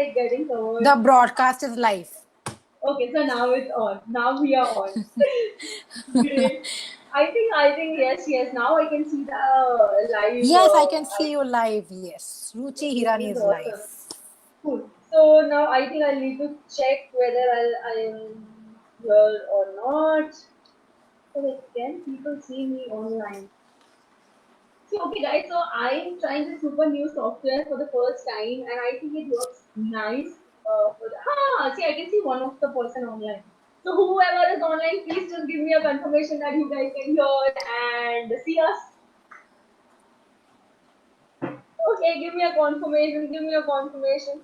like getting covered? The broadcast is live. Okay, so now it's on. Now we are on. Great. I think yes. Now I can see the live. Yes, I can see you live. Yes, Ruchi This Hirani is is live. awesome. Cool. So now I think I need to check whether I am here or not. Okay, can people see me online? So okay guys, so I'm trying this super new software for the first time and I think it works nice. See I can see one of the person online. So whoever is online, please just give me a confirmation that you guys can hear and see us. Okay, give me a confirmation,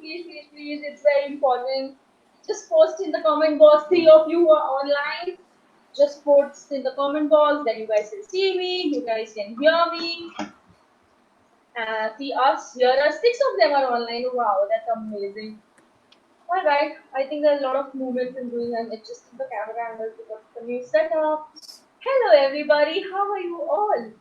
please, it's very important. Just post in the comment box, 3 of you are online. Just post in the comment box that you guys can see me, you guys can hear me. See us, here are 6 of them are online. Wow, that's amazing. Alright, I think there's a lot of movements in doing and adjusting the camera angles because of the new setup. Hello everybody, how are you all?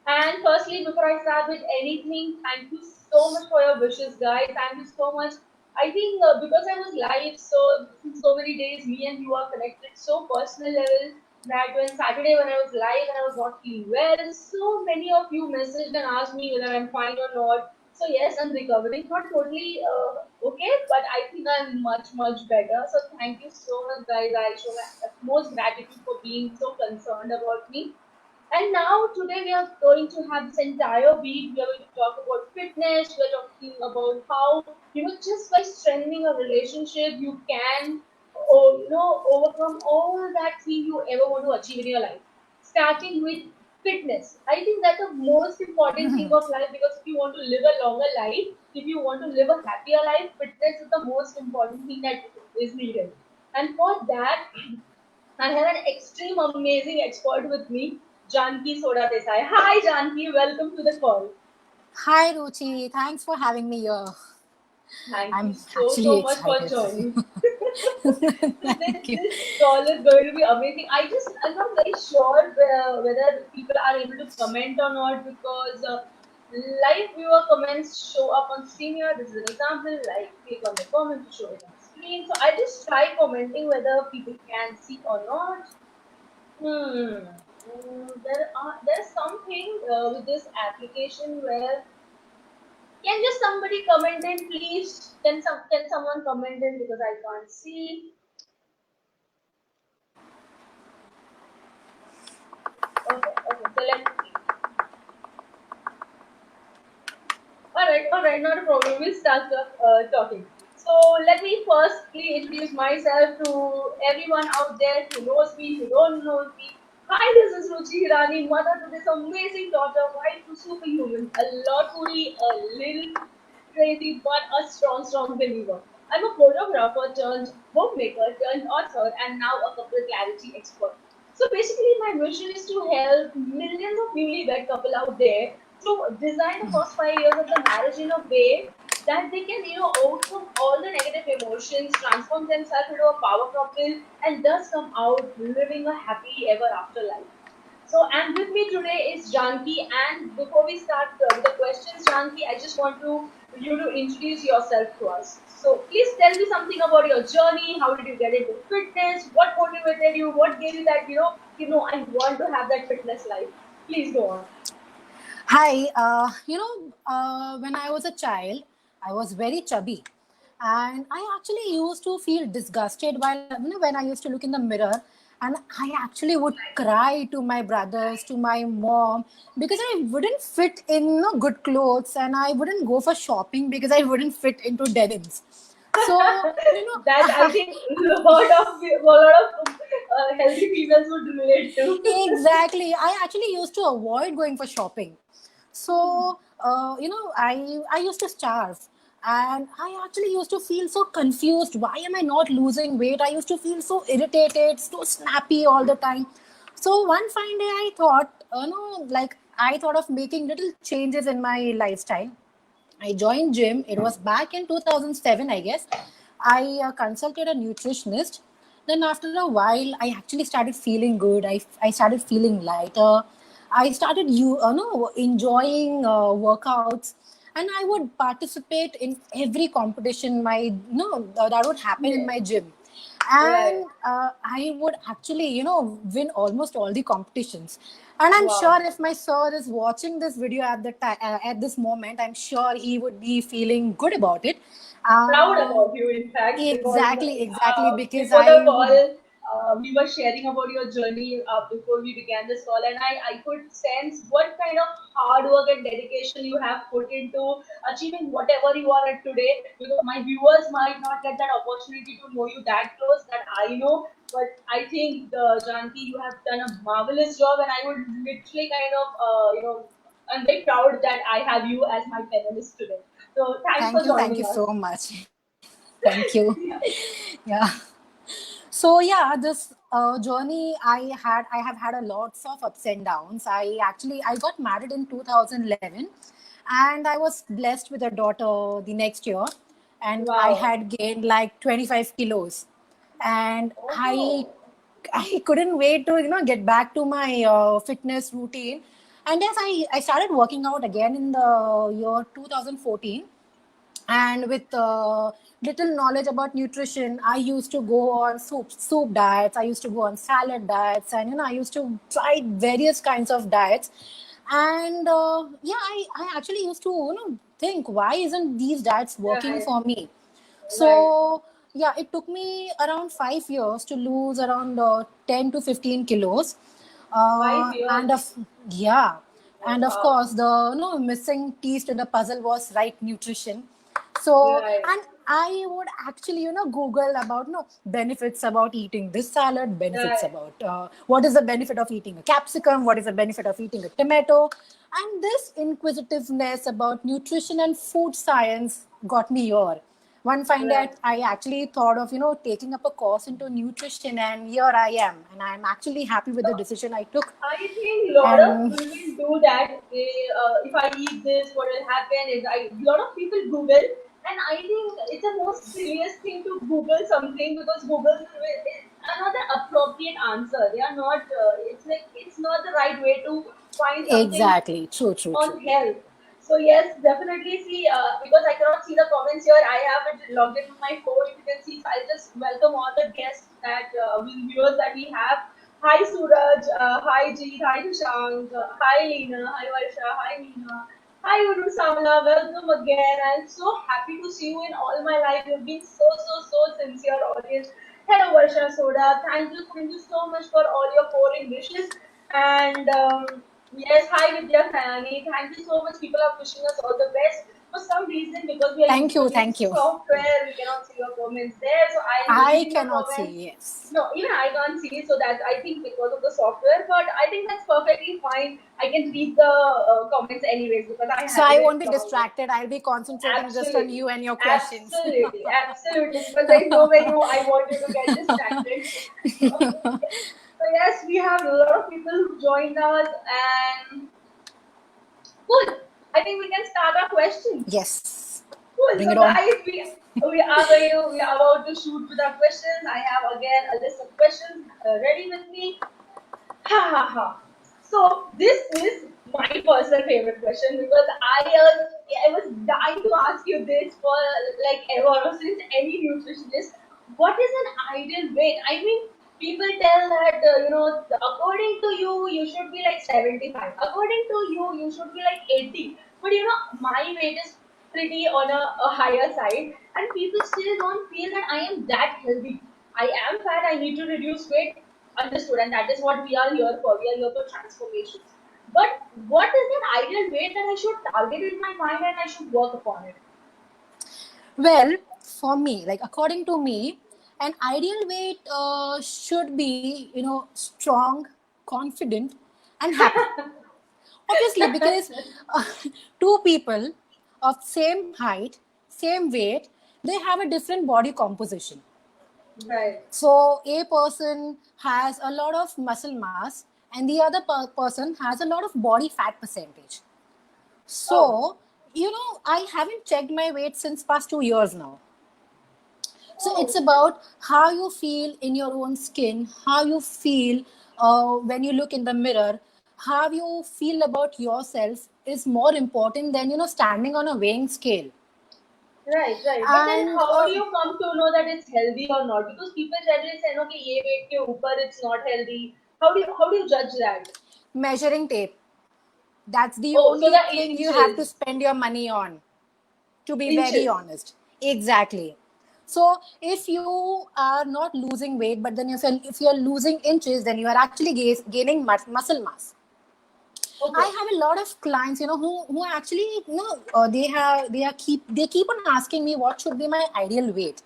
And firstly, before I start with anything, thank you so much for your wishes, guys. Thank you so much. I think because I was live so many days, me and you are connected so personal level that when Saturday when I was live and I was not feeling well, so many of you messaged and asked me whether I'm fine or not. So yes, I'm recovering, not totally okay, but I think I'm much better. So thank you so much, guys. I show my utmost gratitude for being so concerned about me. And now today we are going to have this entire week. We are going to talk about fitness. We are talking about how just by strengthening a relationship you can overcome all that thing you ever want to achieve in your life. Starting with fitness. I think that's the most important thing of life because if you want to live a longer life, if you want to live a happier life, fitness is the most important thing that is needed. And for that, I have an extreme amazing expert with me, Janki Soda Desai. Hi Janki, welcome to the call. Hi Ruchi, thanks for having me here. Thank you I'm so actually much for excited. joining. So Thank you. this call is going to be amazing. I'm not very sure whether people are able to comment or not because live viewer comments show up on screen here. This is an example. Like click on the comment to show it on screen. So I just try commenting whether people can see or not. There's something with this application where can just somebody comment in, please? Can someone comment in because I can't see? Okay. So let's see. All right, not a problem. We'll start talking. So let me firstly introduce myself to everyone out there who knows me, who don't know me. Hi, this is Ruchi Hirani, mother to this amazing daughter, wife to superhuman, a lot foodie, a little crazy, but a strong believer. I'm a photographer turned bookmaker turned author and now a couple clarity expert. So basically, my mission is to help millions of newlywed couple out there to design the first 5 years of the marriage in a way that they can, overcome all the negative emotions, transform themselves into a power couple, and thus come out living a happily ever after life. So, and with me today is Janki. And before we start with the questions, Janki, I just want you to introduce yourself to us. So, please tell me something about your journey. How did you get into fitness? What motivated you? What gave you that I want to have that fitness life. Please go on. Hi, when I was a child, I was very chubby. And I actually used to feel disgusted when I used to look in the mirror. And I actually would cry to my brothers, to my mom, because I wouldn't fit in good clothes and I wouldn't go for shopping because I wouldn't fit into denims. So, That I think a lot of healthy females would relate to. exactly. I actually used to avoid going for shopping. So, I used to starve. And I actually used to feel so confused. Why am I not losing weight? I used to feel so irritated, so snappy all the time. So one fine day I thought, I thought of making little changes in my lifestyle. I joined gym. It was back in 2007, I guess. I consulted a nutritionist. Then after a while, I actually started feeling good. I started feeling lighter. I started enjoying workouts. and I would participate in every competition that would happen in Yes. my gym. Right. And I would actually, win almost all the competitions. And I'm Wow. sure if my sir is watching this video at this moment, I'm sure he would be feeling good about it. Proud Um, about you, in fact, because exactly, because before the I call, would. we were sharing about your journey before we began this call, and I could sense what kind of hard work and dedication you have put into achieving whatever you are at today. Because my viewers might not get that opportunity to know you that close that I know, but I think, Janki, you have done a marvelous job, and I would literally kind of, I'm very proud that I have you as my panelist today. So thanks for Thank joining you us. so much. Thank you. Yeah. Yeah. So yeah, this journey I have had a lots of ups and downs. I got married in 2011, and I was blessed with a daughter the next year, and I Wow. had gained like 25 kilos, and I Oh. I couldn't wait to get back to my fitness routine. And yes, I started working out again in the year 2014, and with little knowledge about nutrition, I used to go on soup diets, I used to go on salad diets, and I used to try various kinds of diets. And yeah, I actually used to think, why isn't these diets working Right. for me? Right. So yeah, it took me around 5 years to lose around 10 to 15 kilos. Five And years. yeah, Oh, and of wow. course, the missing piece to the puzzle was right nutrition. So, Right. and I would actually, Google about benefits about eating this salad, benefits Right. about what is the benefit of eating a capsicum, what is the benefit of eating a tomato, and this inquisitiveness about nutrition and food science got me here. One fine day, Right. I actually thought of taking up a course into nutrition, and here I am, and I'm actually happy with the So decision I took. I think a lot of And women do that. They, if I eat this, what will happen is a lot of people Google, and I think it's the most silliest thing to Google something because Google is another appropriate answer. They are not. It's like it's not the right way to find something exactly, true, true, true. on health. So yes, definitely see, because I cannot see the comments here, I have it logged in my phone. If you can see, so I'll just welcome all the guests that viewers that we have. Hi Suraj, hi Jeet, hi Dushank, hi Leena, hi Varsha, hi Meena, hi Uru Samla, welcome again. I'm so happy to see you in all my life. You've been so sincere audience. Hello Varsha Soda, thank you so much for all your pouring wishes. And yes, hi Vidya Sayani. Thank you so much. People are wishing us all the best. For some reason, because we are Thank you, using thank you. software, we cannot see your comments there. So I am I reading the cannot comments. see, yes. No, even I can't see. So that's, I think, because of the software. But I think that's perfectly fine. I can read the comments anyways because I So have I it won't be logged in. distracted. I'll be concentrating just on Absolutely. you and your questions. Absolutely. Because there's no way I want you to get distracted. Okay. So yes, we have a lot of people who joined us, and cool. I think we can start our questions. Yes. Cool. Bring So it on. guys, we are about to shoot with our questions. I have again a list of questions ready with me. Ha ha ha. So this is my personal favorite question because I was dying to ask you this for like ever since any nutritionist. What is an ideal weight? I mean, people tell that according to you, you should be like 75. According to you, you should be like 80. But my weight is pretty on a higher side, and people still don't feel that I am that healthy. I am fat. I need to reduce weight. Understood, and that is what we are here for. We are here for transformations. But what is that ideal weight that I should target in my mind and I should work upon it? Well, for me, like according to me, an ideal weight should be, strong, confident, and happy. Obviously, because uh, two people of same height, same weight, they have a different body composition. Right. So a person has a lot of muscle mass, and the other person has a lot of body fat percentage. Oh. So, I haven't checked my weight since past 2 years now. So it's Oh. about how you feel in your own skin, how you feel when you look in the mirror. how you feel about yourself is more important than, standing on a weighing scale. Right, right. But then And how do you come to know that it's healthy or not? Because people generally say, okay, ye weight ke upar it's not healthy. How do you judge that? measuring tape, that's the Oh, so only the thing you have to inches, spend your money on, to be very inches. honest. Exactly. So if you are not losing weight, but then if you're losing inches, then you are actually gaining muscle mass. I Okay, have a lot of clients, who actually, they keep on asking me what should be my ideal weight.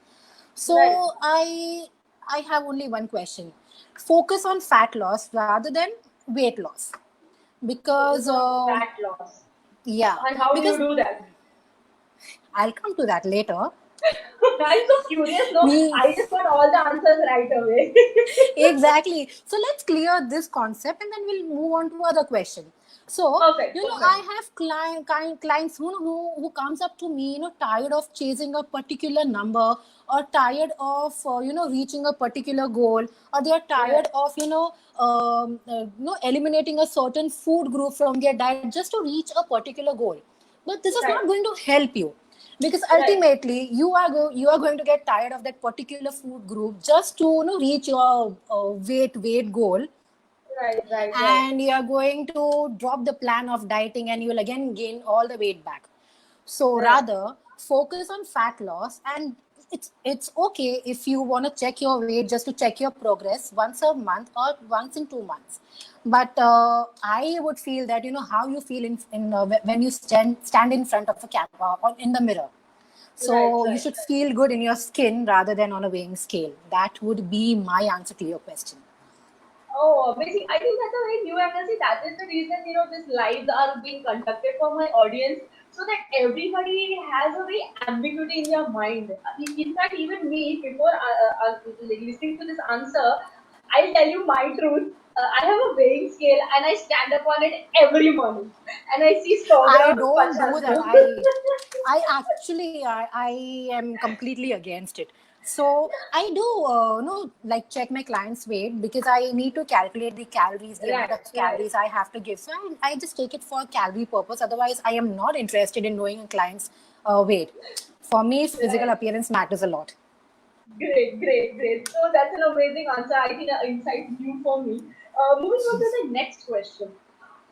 So right. I have only one question: focus on fat loss rather than weight loss, because Focus on fat loss. yeah, And how do you because do that? I'll come to that later. I'm so curious. No, We I just got all the answers right away. exactly. So let's clear this concept and then we'll move on to other question. So, Perfect, I perfect. have clients who comes up to me, tired of chasing a particular number, or tired of, reaching a particular goal, or they are tired Right, of, eliminating a certain food group from their diet just to reach a particular goal. But this is not right, going to help you, because right, ultimately you are going to get tired of that particular food group just to, reach your weight goal, right, right, right. and you are going to drop the plan of dieting and you will again gain all the weight back. So Right. rather focus on fat loss, and it's okay if you want to check your weight just to check your progress once a month or once in 2 months. But I would feel that, how you feel when you stand in front of a camera or in the mirror. Right, So you right. should feel good in your skin rather than on a weighing scale. That would be my answer to your question. Oh, amazing. I think that's a very new angle. See, that is the reason, these lives are being conducted for my audience so that everybody has a very ambiguity in their mind. In fact, even me, before like listening to this answer, I'll tell you my truth. I have a weighing scale and I stand up on it every morning and I see 100 I grams of don't do that. pachas. I actually, I am completely against it. So I do, like check my client's weight, because I need to calculate the calories, the amount Right, of right. calories I have to give. So I just take it for calorie purpose. Otherwise, I am not interested in knowing a client's weight. For me, physical Right. appearance matters a lot. Great, great, great. So that's an amazing answer. I think an insight new for me. Moving on to the next question.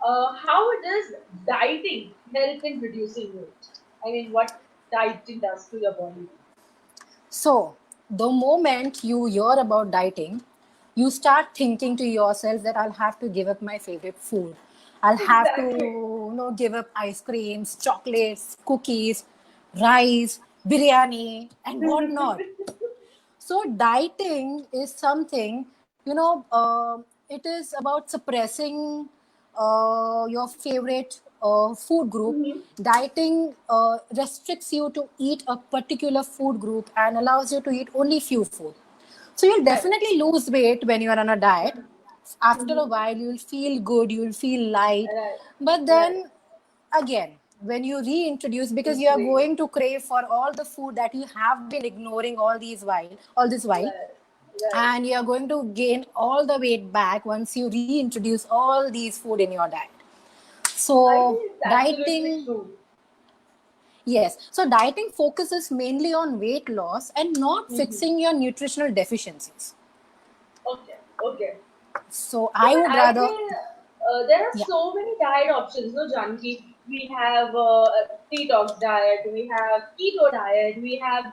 How does dieting help in reducing weight? I mean, what dieting does to your body? So, the moment you hear about dieting, you start thinking to yourself that I'll have to give up my favorite food. I'll have to, Exactly. give up ice creams, chocolates, cookies, rice, biryani, and whatnot. So dieting is something, it is about suppressing your favorite food group. Mhm. Dieting restricts you to eat a particular food group and allows you to eat only few food. So you'll Right. definitely lose weight when you are on a diet. After a Mhm. while, you'll feel good, you'll feel light. Right. But Right. then again, when you reintroduce, because you are Agree. going to crave for all the food that you have been ignoring all this while, Right. Right. and you are going to gain all the weight back once you reintroduce all these food in your diet. I So think it's absolutely dieting, true. yes, so dieting focuses mainly on weight loss and not Mhm. fixing your nutritional deficiencies. Okay. Okay. So No, I but would I rather, think there are yeah, so many diet options, no, Janki? We have detox diet, we have keto diet, we have.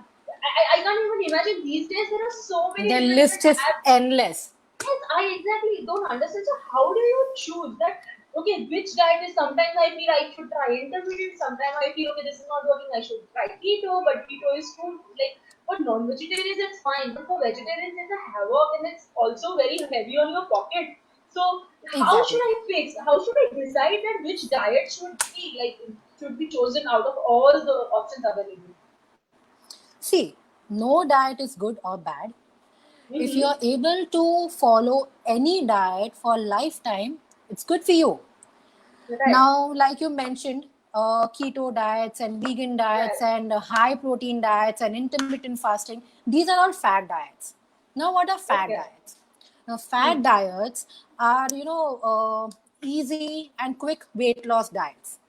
I can't even imagine these days. There are so many the different list different is apps. endless. Yes, I exactly don't understand. So how do you choose that? Okay, which diet is sometimes I feel I should try intermittent, sometimes I feel okay this is not working, I should try keto, but keto is too like for non-vegetarians it's fine, but for vegetarians it's a havoc and it's also very heavy on your pocket. So how Exactly. should I fix? How should I decide that which diet should be chosen out of all the options available? See, no diet is good or bad. If you Mm-hmm. are able to follow any diet for lifetime, it's good for you. Right, Now, like you mentioned, keto diets and vegan diets right. and high protein diets and intermittent fasting, these are all fad diets. Now, what are fad Okay. diets? Now, Hmm. fad diets are, easy and quick weight loss diets.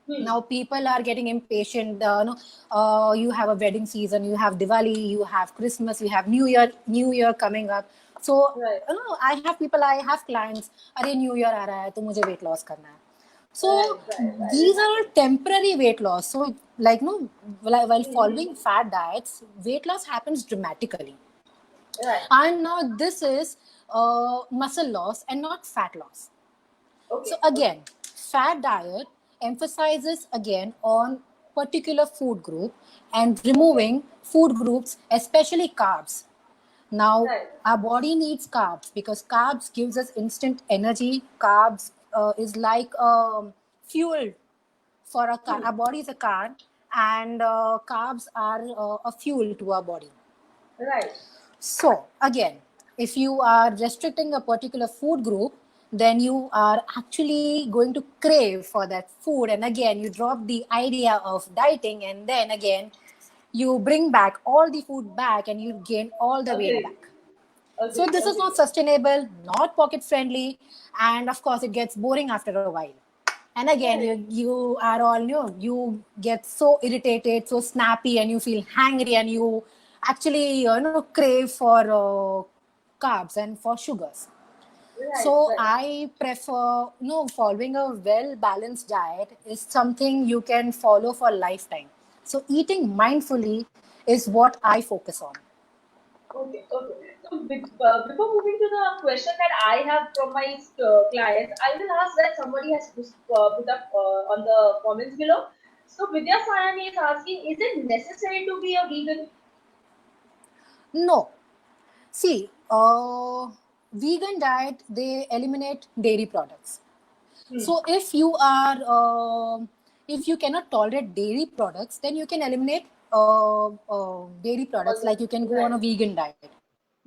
Now people are getting impatient. You have a wedding season, you have Diwali, you have Christmas, you have New Year coming up. So Right. I have clients. अरे New Year आ रहा है तो मुझे weight loss करना है. So Right. these are all temporary weight loss. So like while following fat diets, weight loss happens dramatically. Right. And now this is muscle loss and not fat loss. Okay. So again, fat diet emphasizes again on particular food group and removing food groups, especially carbs. Now, Right. our body needs carbs because carbs gives us instant energy. Carbs is like fuel for a car. Our body is a car, and carbs are a fuel to our body. Right. So, again, if you are restricting a particular food group, then you are actually going to crave for that food. And again, you drop the idea of dieting, and then again, you bring back all the food back and you gain all the weight Agree. back. So, this is Agree. not sustainable, not pocket friendly, and of course, it gets boring after a while. And again, Correct. you are all you get so irritated, so snappy, and you feel hangry, and you actually crave for carbs and for sugars. Right. So Right. I prefer following a well balanced diet is something you can follow for lifetime. So eating mindfully is what I focus on. Okay. Okay. So before moving to the question that I have from my clients, I will ask that somebody has put up on the comments below. So Vidya Sayani is asking, is it necessary to be a vegan? No. See, vegan diet, they eliminate dairy products. So if you cannot tolerate dairy products, then you can eliminate dairy products. Like you can go on a Right. vegan diet.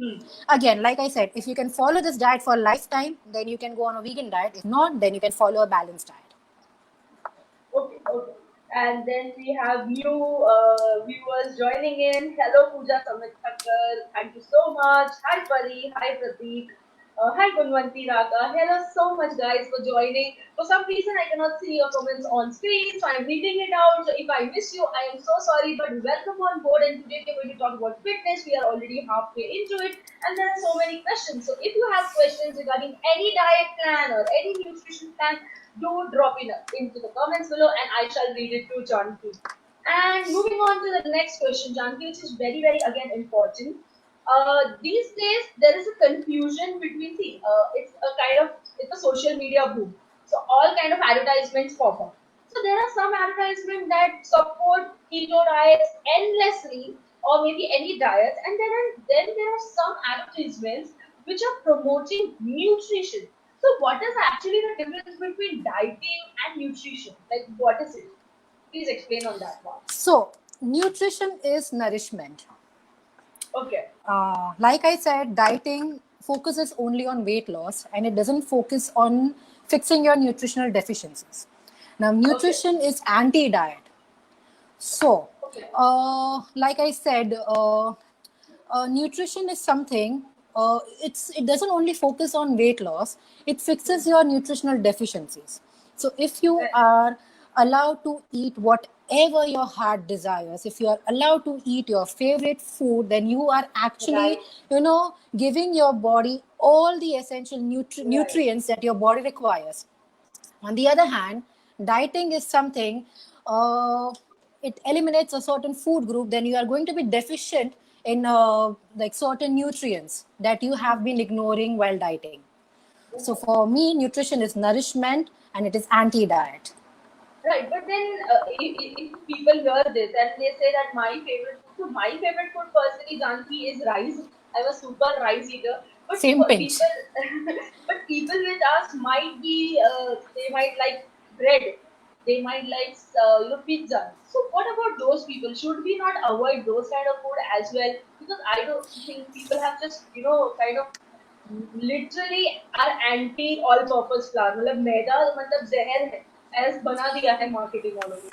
Hmm. Again, like I said, if you can follow this diet for a lifetime, then you can go on a vegan diet. If not, then you can follow a balanced diet. Okay, okay. And then we have new viewers joining in. Hello, Pooja Samit Thakkar. Thank you so much. Hi, Pari. Hi, Prateek. Hi, Gunwanti Raka. Hello so much, guys, for joining. For some reason, I cannot see your comments on screen, so I'm reading it out. So if I miss you, I am so sorry, but welcome on board. And today we're going to talk about fitness. We are already halfway into it, and there are so many questions. So if you have questions regarding any diet plan or any nutrition plan, do drop into the comments below and I shall read it to Janki. And moving on to the next question, Janki, which is very, very again important. These days there is a confusion between it's a social media boom. So all kind of advertisements pop up. So there are some advertisements that support keto diets endlessly or maybe any diet, and then there are some advertisements which are promoting nutrition. So, what is actually the difference between dieting and nutrition? Like, what is it? Please explain on that one. So, nutrition is nourishment. Okay. Like I said, dieting focuses only on weight loss and it doesn't focus on fixing your nutritional deficiencies. Now, Okay. nutrition is anti diet. So, Okay. like I said, nutrition is something. It doesn't only focus on weight loss; it fixes your nutritional deficiencies. So, if you Right. are allowed to eat whatever your heart desires, if you are allowed to eat your favorite food, then you are actually, Right. giving your body all the essential Right. nutrients that your body requires. On the other hand, dieting is something, it eliminates a certain food group, then you are going to be deficient in like certain nutrients that you have been ignoring while dieting. So for me, nutrition is nourishment and it is anti-diet. Right. But then, if people hear this and they say that my favorite food personally, Janki, is rice. I'm a super rice eater. But Same pinch. people, but people with us might be, they might like bread. They might like, pizza. So what about those people? Should we not avoid those kind of food as well? Because I don't think people have just, kind of literally are anti all purpose flour मतलब मैदा मतलब जहर है as बना दिया है marketing वालों ने.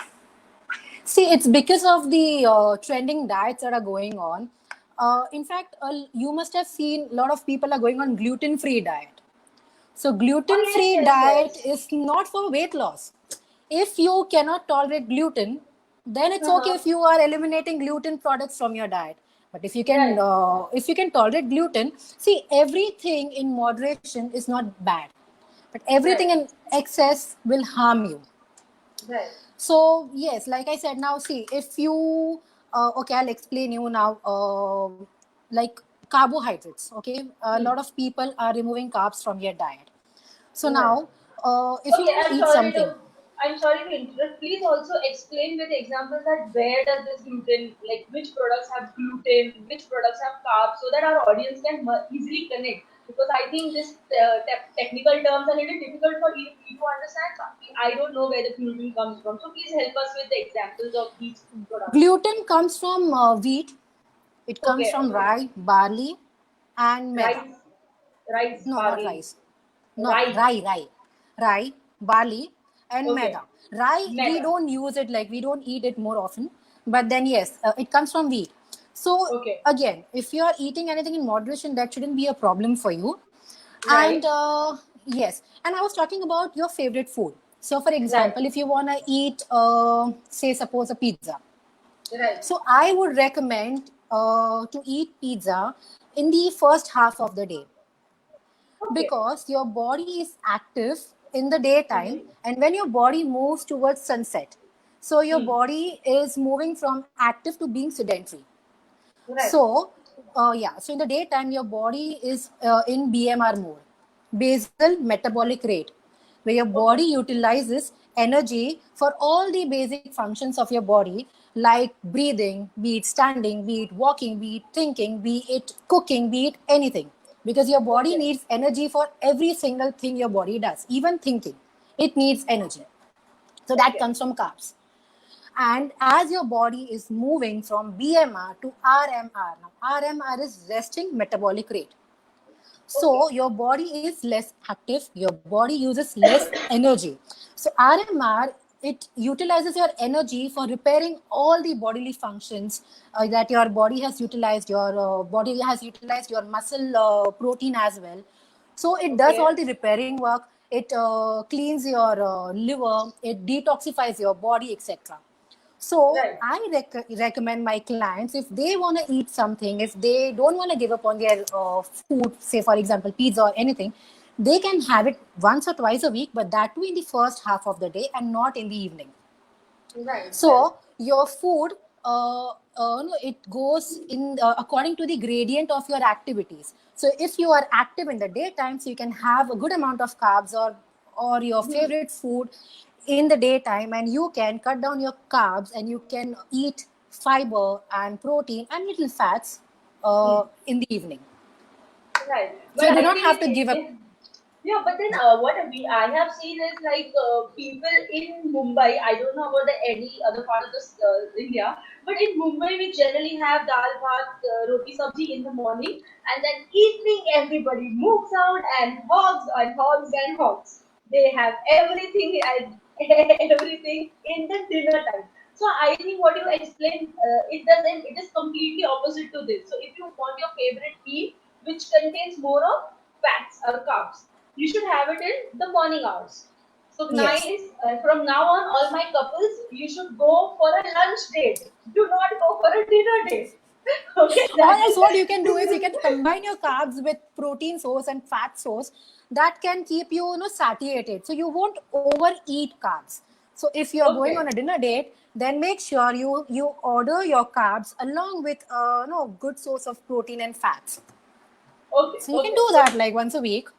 See, it's because of the trending diets that are going on. In fact, you must have seen a lot of people are going on gluten-free diet. So Oh, yes, gluten-free yes, diet yes. is not for weight loss. If you cannot tolerate gluten, then it's okay Uh-huh. if you are eliminating gluten products from your diet. But Right, if you can tolerate gluten, see, everything in moderation is not bad, but everything right, in excess will harm you. right. So yes, like I said, now see, if you okay, I'll explain you now. Like carbohydrates, okay, a Hmm. lot of people are removing carbs from your diet. So Right. now, if you Okay, want to eat something, I'm sorry to interrupt. Please also explain with examples that where does this gluten, like which products have gluten, which products have carbs, so that our audience can easily connect. Because I think this technical terms are a little difficult for me to understand. So I don't know where the gluten comes from. So please help us with the examples of these products. gluten comes from wheat, it comes Okay, from okay. rye, barley, and maida. Rice, rice, No, not barley, rice. No, rice. rye, barley, and Okay, maida. Rye, we maida. don't use it, like we don't eat it more often. But then, yes, it comes from wheat. So, Okay, again, if you are eating anything in moderation, that shouldn't be a problem for you. And right, yes, and I was talking about your favorite food. So, for right, example, if you want to eat, say, suppose a pizza. right. So, I would recommend to eat pizza in the first half of the day Okay. because your body is active in the daytime, Mm-hmm. and when your body moves towards sunset, so your Hmm. body is moving from active to being sedentary. Right. So yeah, so in the daytime your body is in BMR mode, basal metabolic rate, where your body Okay. utilizes energy for all the basic functions of your body, like breathing, be it standing, be it walking, be it thinking, be it cooking, be it anything. Because your body Okay. needs energy for every single thing your body does, even thinking. It needs energy. So that Okay. comes from carbs. And as your body is moving from BMR to RMR, now RMR is resting metabolic rate. Okay. So your body is less active, your body uses less energy. So RMR, it utilizes your energy for repairing all the bodily functions that your body has utilized. Your body has utilized your muscle protein as well. So it does all Okay. the repairing work. It cleans your liver, it detoxifies your body, etc. So Right. I recommend my clients, if they want to eat something, if they don't want to give up on their food, say for example pizza or anything, they can have it once or twice a week, but that too in the first half of the day and not in the evening. Right. Right. So your food, no, it goes in according to the gradient of your activities. So if you are active in the daytime, so you can have a good amount of carbs or your Hmm. favorite food in the daytime, and you can cut down your carbs and you can eat fiber and protein and little fats Hmm. in the evening. Right. So But you do I not think have to give up. yeah, but then what I have seen is like people in Mumbai. I don't know about the any other part of this India, but in Mumbai we generally have dal bhat, roti sabji in the morning, and then evening everybody moves out and hogs and hogs and hogs. They have everything and everything in the dinner time. So I think what you explained, it doesn't. It is completely opposite to this. So if you want your favorite meal, which contains more of fats or carbs, you should have it in the morning hours. So Yes. nice. From now on, all my couples, you should go for a lunch date. Do not go for a dinner date. Okay, Or that else what you can do is you is can combine your carbs with protein source and fat source that can keep you, satiated. So you won't overeat carbs. So if you're going on okay. a dinner date, then make sure you order your carbs along with good source of protein and fats. Okay, So you can okay. do But that like once a week.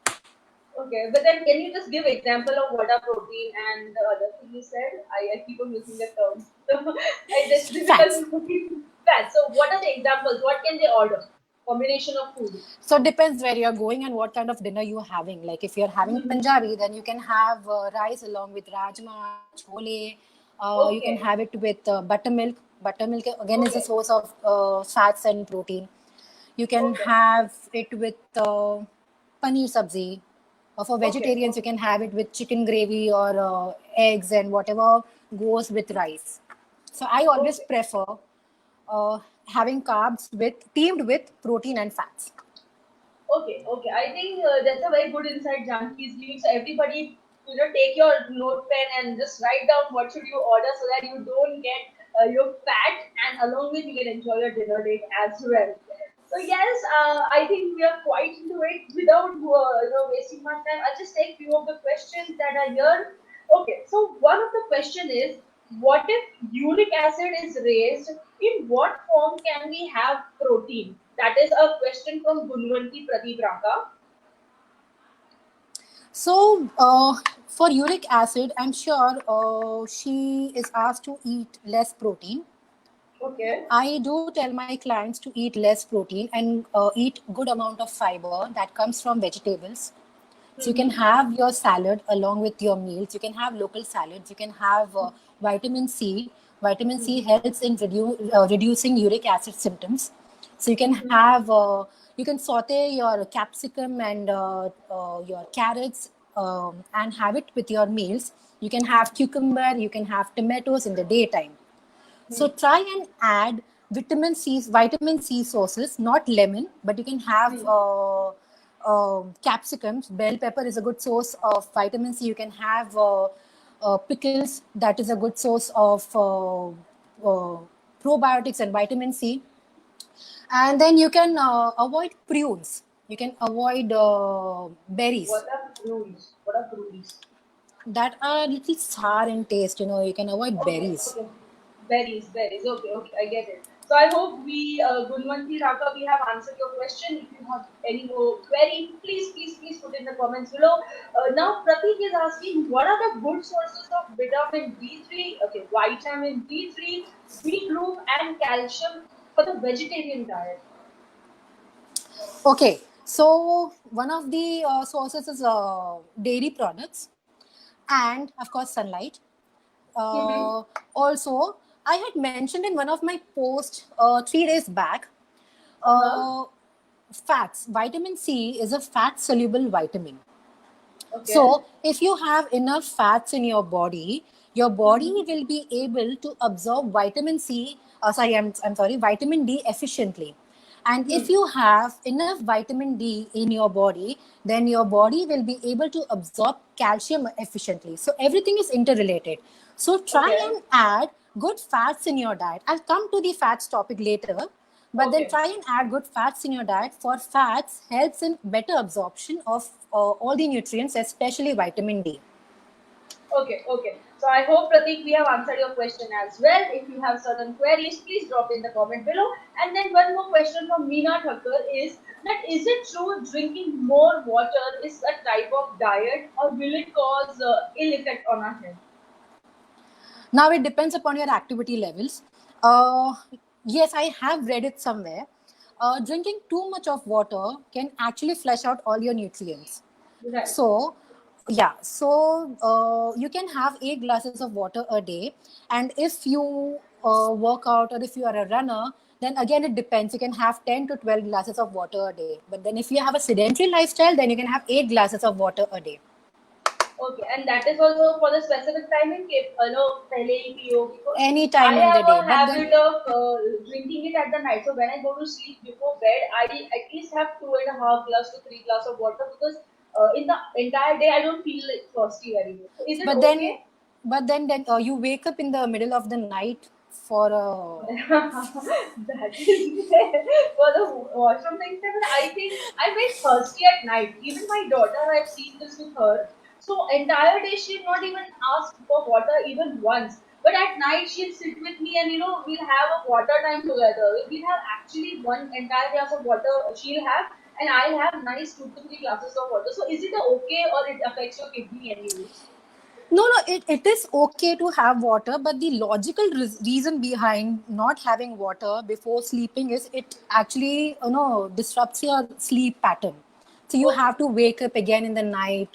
okay, but then can you just give example of what are protein and the other thing you said? I keep on missing the terms. So it's difficult Fats. to keep that. So what are the examples? What can they order? Combination of food. So it depends where you're going and what kind of dinner you're having. Like if you're having Punjabi, then you can have rice along with rajma, chole. You can Okay, have it with buttermilk. Buttermilk again is a okay, source of fats and protein. You can okay, have it with paneer sabzi. Or for okay, vegetarians, you can have it with chicken gravy or eggs and whatever goes with rice. So I always okay. prefer uh, having carbs with teamed with protein and fats. Okay. I think that's a very good insight Janki is giving. So everybody, take your note pen and just write down what should you order so that you don't get your fat and along with you can enjoy your dinner date as well. So yes, I think we are quite into it without wasting much time. I'll just take few of the questions that are here. Okay, so one of the question is, what if uric acid is raised? In what form can we have protein? That is a question from Gunwanti Pradeep Raka. So, for uric acid, I'm sure she is asked to eat less protein. Okay. I do tell my clients to eat less protein and eat good amount of fiber that comes from vegetables. So you can Mm-hmm. have your salad along with your meals. You can have local salads. You can have vitamin C. Vitamin C helps in reducing uric acid symptoms. So Mm-hmm. you can saute your capsicum and your carrots and have it with your meals. You can have cucumber. You can have tomatoes in the daytime. So try and add vitamin C sources, not lemon, but you can have capsicums. Bell pepper is a good source of vitamin C. You can have pickles. That is a good source of probiotics and vitamin C. And then you can avoid prunes. You can avoid berries What are prunes? What are prunes? that are a little sour in taste. You can avoid berries. Okay. Berries. Okay, I get it. So I hope Gunwanti Raka, we have answered your question. If you have any more query, please put in the comments below. Now Pratik is asking, what are the good sources of vitamin D3? Okay, vitamin D3, B group, and calcium for the vegetarian diet. Okay, so one of the sources is dairy products and, of course, sunlight. Mm-hmm. Uh, Also, I had mentioned in one of my posts 3 days back Uh-huh. uh, fats. Vitamin C is a fat soluble vitamin. Okay. So, if you have enough fats in your body Mm-hmm. will be able to absorb vitamin C, I'm sorry, vitamin D efficiently. And if Hmm. you have enough vitamin D in your body, then your body will be able to absorb calcium efficiently. So, everything is interrelated. So, try Okay. and add good fats in your diet. I'll come to the fats topic later, but then Okay. try and add good fats in your diet. For fats helps in better absorption of all the nutrients, especially vitamin D. Okay. So I hope Pratik we have answered your question as well. If you have certain queries, please drop in the comment below. And then one more question from Meena Thakur is that, is it true drinking more water is a type of diet, or will it cause ill effect on our health? Now it depends upon your activity levels. uh, yes, I have read it somewhere. Drinking too much of water can actually flush out all your nutrients. Right. So, yeah, so you can have 8 glasses of water a day. And if you work out or if you are a runner, then again it depends. You can have 10 to 12 glasses of water a day. But then if you have a sedentary lifestyle, then you can have 8 glasses of water a day. Okay, and that is also for the specific timing कि पहले ही पियो, because Any I time in the have a day. But then, habit of drinking it at the night. So when I go to sleep before bed, I at least have 2.5 glass to 3 glass of water, because in the entire day I don't feel like thirsty anymore. So is it but okay? then, but then you wake up in the middle of the night for a. That is for the washroom things. And I think I'm very thirsty at night. Even my daughter, I've seen this with her. So entire day she'll not even ask for water even once. But at night she'll sit with me and we'll have a water time together. We'll have actually one entire glass of water she'll have, and I'll have nice 2 to 3 glasses of water. So is it okay, or it affects your kidney anyways? No, it is okay to have water, but the logical reason behind not having water before sleeping is it actually disrupts your sleep pattern. So you Okay, have to wake up again in the night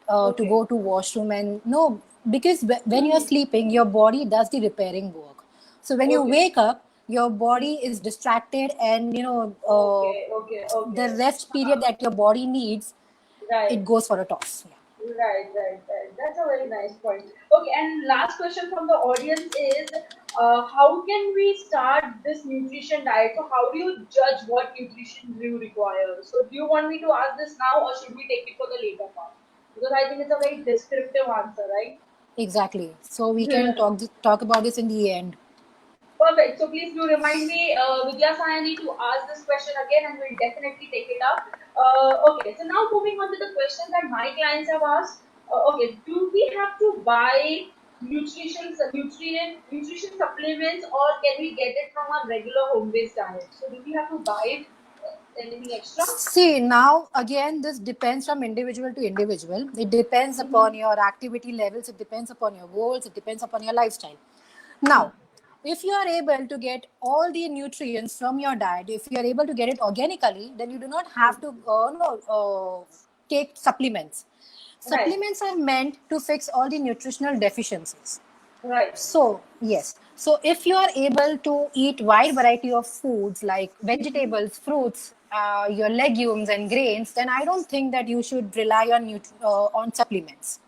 to okay. go to washroom. And no, because when you're sleeping, your body does the repairing work. So when you Okay. wake up, your body is distracted, and Okay. the rest period Huh. that your body needs, Right. it goes for a toss. Yeah. Right. That's a very nice point. Okay, and last question from the audience is, how can we start this nutrition diet? So, how do you judge what nutrition you require? So, do you want me to ask this now, or should we take it for the later part? Because I think it's a very descriptive answer, right? Exactly. So we can talk about this in the end. Perfect. So please do remind me, Vidya Sayani, to ask this question again, and we'll definitely take it up. Okay. So now moving on to the question that my clients have asked. Okay. Do we have to buy nutrition supplements, or can we get it from our regular home-based diet? So do we have to buy it? Anything extra? See, now again, this depends from individual to individual. It depends upon Mm-hmm. your activity levels, it depends upon your goals, it depends upon your lifestyle. Hmm. Now, if you are able to get all the nutrients from your diet, if you are able to get it organically, then you do not have to no, take supplements. Right. Supplements are meant to fix all the nutritional deficiencies. Right. So, yes. So, if you are able to eat wide variety of foods like vegetables, fruits, your legumes and grains, then I don't think that you should rely on on supplements.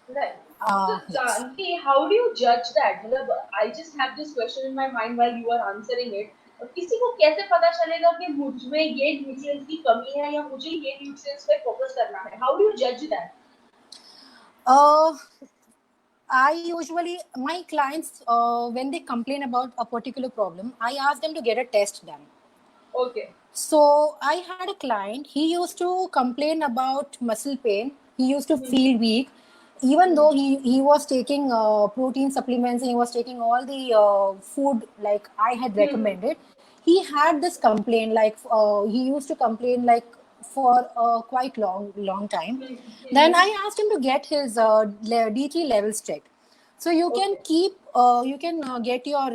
Right. So, Yes. Janki, how do you judge that? मतलब I just have this question in my mind while you are answering it. किसी को कैसे पता चलेगा कि मुझ में ये न्यूट्रिएंट्स की कमी है या मुझे ये न्यूट्रिएंट्स पे फोकस करना है? How do you judge that? Uh, I usually, my clients, when they complain about a particular problem, I ask them to get a test done. Okay. So I had a client, he used to complain about muscle pain. He used to Hmm. feel weak. Even Hmm. though he was taking protein supplements and he was taking all the food like I had Hmm. recommended, he had this complaint like he used to complain like for quite long time. Hmm. Then Hmm. I asked him to get his D3 levels checked. So you can Okay. you can get your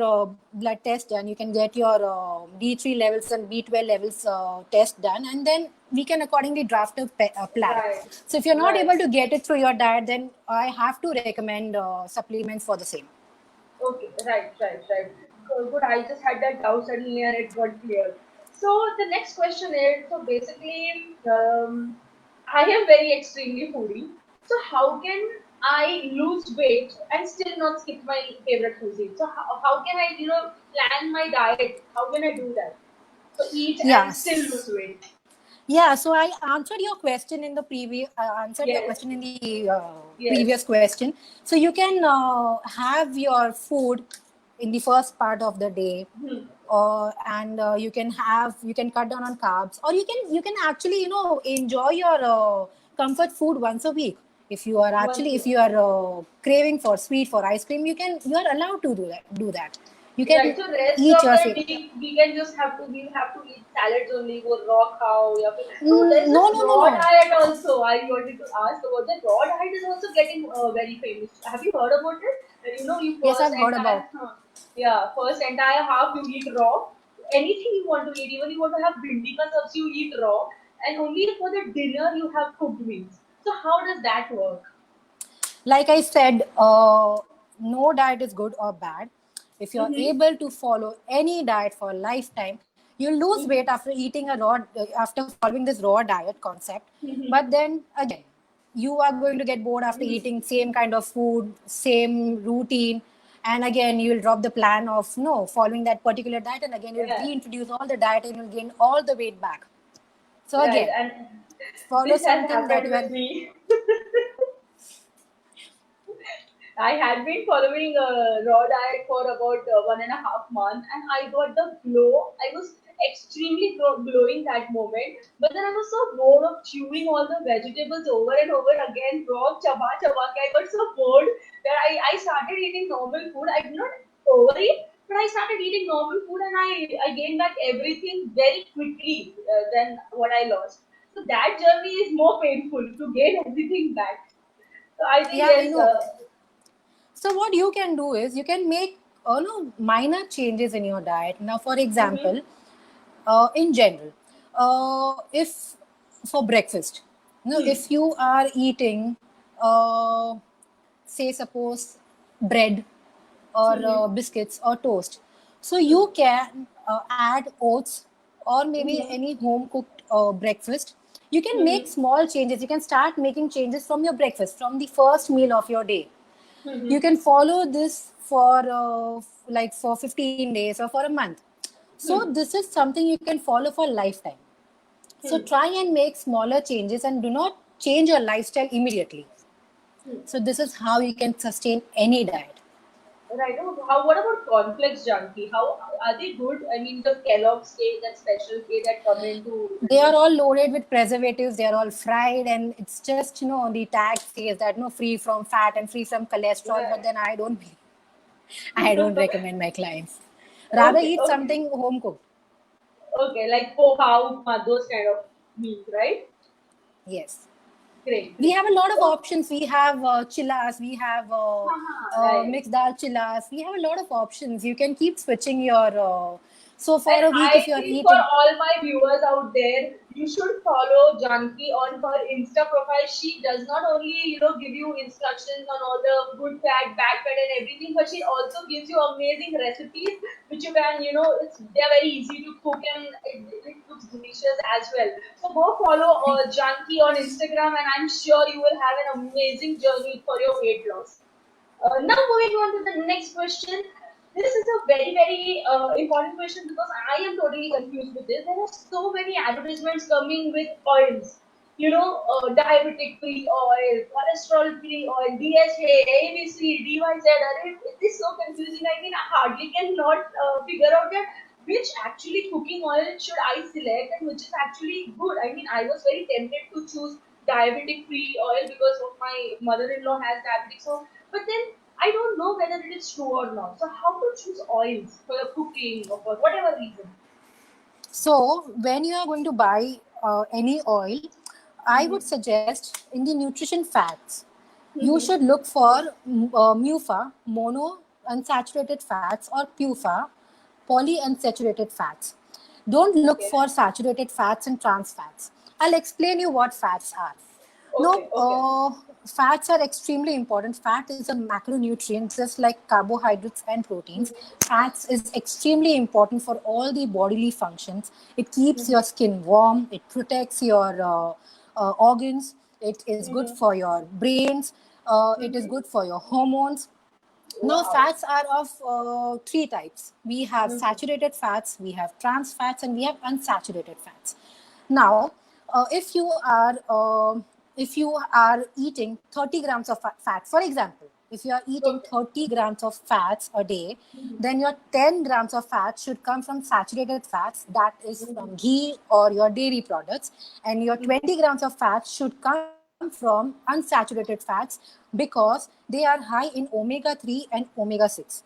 blood test done. You can get your D3 levels and B12 levels test done, and then we can accordingly draft a plan. Right. So if you're not Right. able to get it through your diet, then I have to recommend supplements for the same. Okay, right. Good. I just had that doubt suddenly and it got clear. So the next question is, so basically, I am very extremely foodie. So how can I lose weight and still not skip my favorite cuisine? So how can I, plan my diet? How can I do that? So eat and still lose Yes. weight. Yeah, so I answered your question in the previous answered your Yes, question in the previous yes. question. So you can have your food in the first part of the day, Hmm. and you can cut down on carbs, or you can actually enjoy your comfort food once a week. Once If you you are craving for sweet for ice cream, you are allowed to do that. You Right. can So rest eat of your the favorite. we can just have to eat salads only. वो raw khao या फिर no, there's No, this no, no, raw no. diet also. I wanted to ask about the raw diet is also getting very famous. Have you heard about it? You Yes, I've first heard entire about. yeah, first entire half you eat raw. Anything you want to eat, even you want to have bhindi ka sabzi, you eat raw, and only for the dinner you have cooked meals. So how does that work? Like I said, no diet is good or bad. If you're Mm-hmm. able to follow any diet for a lifetime, you'll lose weight Mm-hmm. after after following this raw diet concept. Mm-hmm. But then again, you are going to get bored after Mm-hmm. eating same kind of food, same routine, and again you'll drop the plan of no following that particular diet, and again you'll Yeah. reintroduce all the diet and you'll gain all the weight back. So Right. again, And follow this has something that happened you with are. me. I had been following a raw diet for about 1.5 months, and I got the glow. I was extremely glowing that moment, but then I was so bored of chewing all the vegetables over and over again, raw chaba chaba. I got so bored that I started eating normal food. I did not overeat, but I started eating normal food, and I gained back everything very quickly than what I lost. So that journey is more painful to gain everything back. So I think Yeah, I yes. know. So what you can do is you can make no, minor changes in your diet. Now, for Mm-hmm. example, in general, if for breakfast, Hmm. if you are eating, uh, say, suppose bread or Mm-hmm. biscuits or toast, so Hmm. you can add oats or maybe Mm-hmm. any home cooked breakfast You can make small changes. You can start making changes from your breakfast, from the first meal of your day. You can follow this for like for 15 days or for a month. So this is something you can follow for lifetime. So try and make smaller changes and do not change your lifestyle immediately. So this is how you can sustain any diet. Right. Oh, how? What about cornflakes, junkie? How are they good? I mean, the Kellogg's cake, that special cake that come into, They are all loaded with preservatives. They are all fried, and it's just, the tag says that no, free from fat and free from cholesterol. But right. then I don't recommend my clients. Rather Okay, eat okay, something home cooked. okay, like poha, upma, those kind of meals, right? Yes. Great, We great. have a lot of Oh, options. We have chillas, we have right. mixed dal chillas. We have a lot of options. You can keep switching your. So for And a week, I if you are think for eating, all my viewers out there, you should follow Janki on her Insta profile. She does not only, give you instructions on all the good fat, bad fat, and everything, but she also gives you amazing recipes which you can, they're very easy to cook and it looks delicious as well. So go follow Janki on Instagram, and I'm sure you will have an amazing journey for your weight loss. Now moving on to the next question. This is a very, very important question because I am totally confused with this. There are so many advertisements coming with oils. Diabetic free oil, cholesterol free oil, DHA, ABC, DYZ. It is so confusing. I mean, I hardly cannot figure out that which actually cooking oil should I select and which is actually good. I mean, I was very tempted to choose diabetic free oil because of my mother-in-law has diabetes. So, but then I don't know whether it is true or not. So how to choose oils for your cooking or for whatever reason? so when you are going to buy any oil, I would suggest in the nutrition facts, you should look for MUFA, mono unsaturated fats, or PUFA, polyunsaturated fats. Don't look Okay. for saturated fats and trans fats. I'll explain you what fats are. No, Okay. Okay. fats are extremely important. Fat is a macronutrient, just like carbohydrates and proteins. Fats is extremely important for all the bodily functions. It keeps your skin warm. It protects your organs. It is good for your brains. It is good for your hormones. Now, Wow. fats are of three types. We have saturated fats, we have trans fats, and we have unsaturated fats. Now, if you are eating 30 grams of fat, for example, if you are eating Okay. 30 grams of fats a day, then your 10 grams of fat should come from saturated fats, that is from ghee or your dairy products, and your 20 grams of fat should come from unsaturated fats because they are high in omega 3 and omega 6.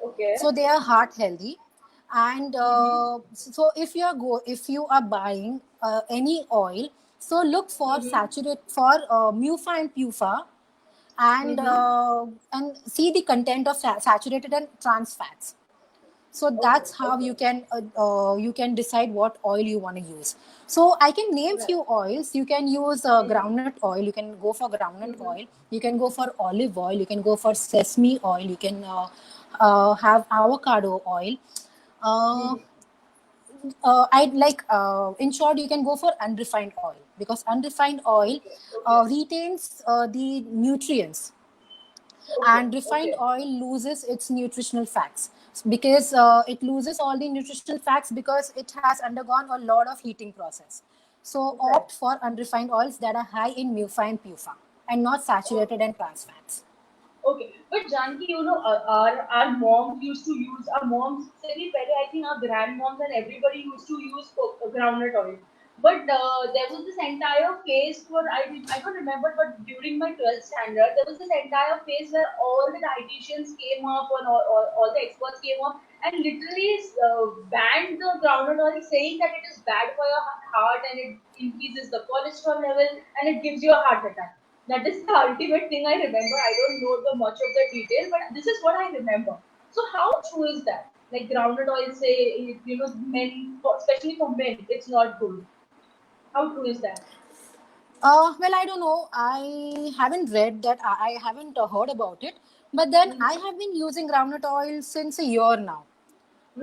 Okay. So they are heart healthy. And so if you are buying any oil, so look for saturate for mufa and pufa, and see the content of saturated and trans fats. So Okay. that's how Okay. you can decide what oil you want to use. So I can name Right. few oils. You can use groundnut oil. You can go for groundnut oil. You can go for olive oil. You can go for sesame oil. You can have avocado oil. uh, I'd like, in short, you can go for unrefined oil because unrefined oil Okay. Okay. retains the nutrients, Okay. and refined Okay. oil loses its nutritional facts because it loses all the nutritional facts because it has undergone a lot of heating process. So Right. opt for unrefined oils that are high in mufa and pufa and not saturated and trans fats. Okay, but Janki, our moms used to use our moms. Say, I think our grandmoms and everybody used to use groundnut oil. But there was this entire phase for I don't remember, but during my 12th standard, there was this entire phase where all the dietitians came up and all the experts came up and literally banned the groundnut oil, saying that it is bad for your heart and it increases the cholesterol level and it gives you a heart attack. That is the ultimate thing I remember. I don't know the much of the detail, but this is what I remember. So how true is that? Like groundnut oil, say men, especially for men, it's not good. How true is that? Well, I don't know. I haven't read that. I haven't heard about it. But then I have been using groundnut oil since a year now.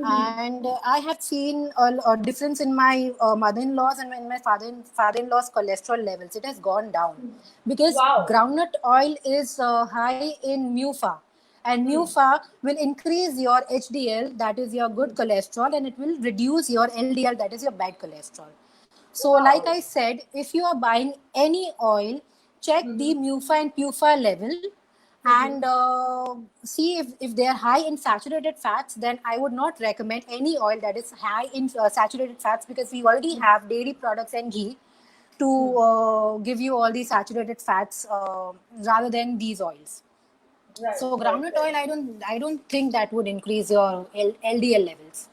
And I have seen a difference in my mother-in-law's and in my father-in-law's cholesterol levels. It has gone down because Wow. groundnut oil is high in MUFA, and Hmm. MUFA will increase your HDL, that is your good cholesterol, and it will reduce your LDL, that is your bad cholesterol. So, like Wow. I said, if you are buying any oil, check the Mm-hmm. MUFA and PUFA level Mm-hmm. and see if they are high in saturated fats. Then I would not recommend any oil that is high in saturated fats, because we already have dairy products and ghee to give you all these saturated fats rather than these oils. Right, So right, groundnut right. oil, I don't think that would increase your LDL levels.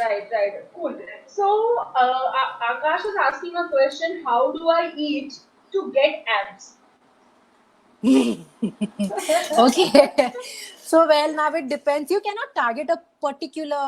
Right, right. Cool. So, Akash is asking a question: how do I eat to get abs? Okay. So, well, now it depends. You cannot target a particular,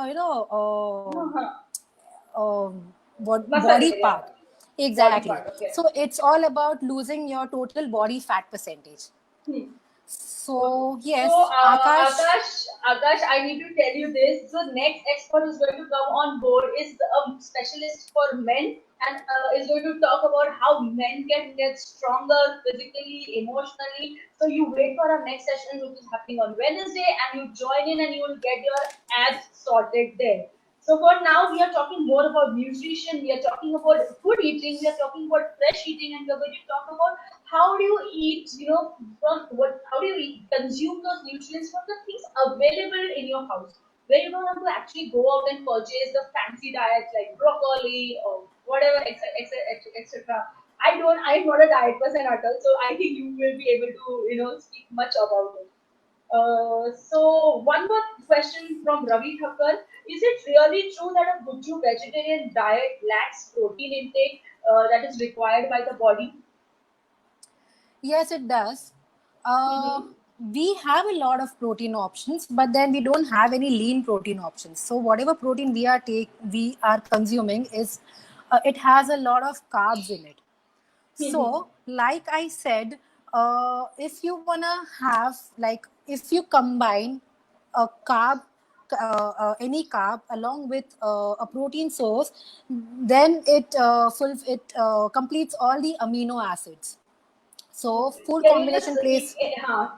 what Muscle body area, part. body Exactly. part. Okay. So it's all about losing your total body fat percentage. Hmm. Okay. So So, yes, Akash. Akash, I need to tell you this. The next expert who's going to come on board is a specialist for men, and is going to talk about how men can get stronger physically, emotionally. So you wait for our next session, which is happening on Wednesday, and you join in, and you will get your abs sorted there. So for now, we are talking more about nutrition. We are talking about good eating. We are talking about fresh eating, and we are going to talk about how do you eat, from what, how do you consume those nutrients from the things available in your house, where you don't have to actually go out and purchase the fancy diets like broccoli or whatever, etc., etc. I'm not a diet person at all, so I think you will be able to, speak much about it. So one more question from Ravi Thakkar. Is it really true that a Gujju vegetarian diet lacks protein intake that is required by the body? Yes, it does. Uh, Mm-hmm. we have a lot of protein options, but then we don't have any lean protein options. So whatever protein we are consuming is it has a lot of carbs in it. Mm-hmm. So, like I said, if you wanna have, like, if you combine a carb, any carb along with a protein source, then it completes all the amino acids. So, Okay. food Can you just combination plays.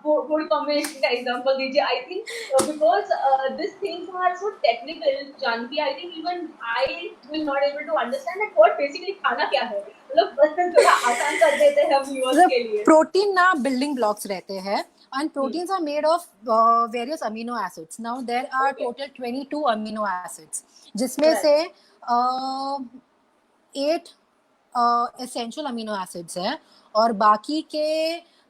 food combination का example दीजिए? I think because these things are so technical, Janvi, I think even I will not able to understand that what basically खाना क्या है. मतलब थोड़ा आसान कर देते हैं हम viewers The के लिए. protein ना building blocks रहते हैं, and Hmm. proteins are made of various amino acids. Now there are Okay. total 22 amino acids, जिसमें Right. से uh, 8 essential amino acids है और बाकी के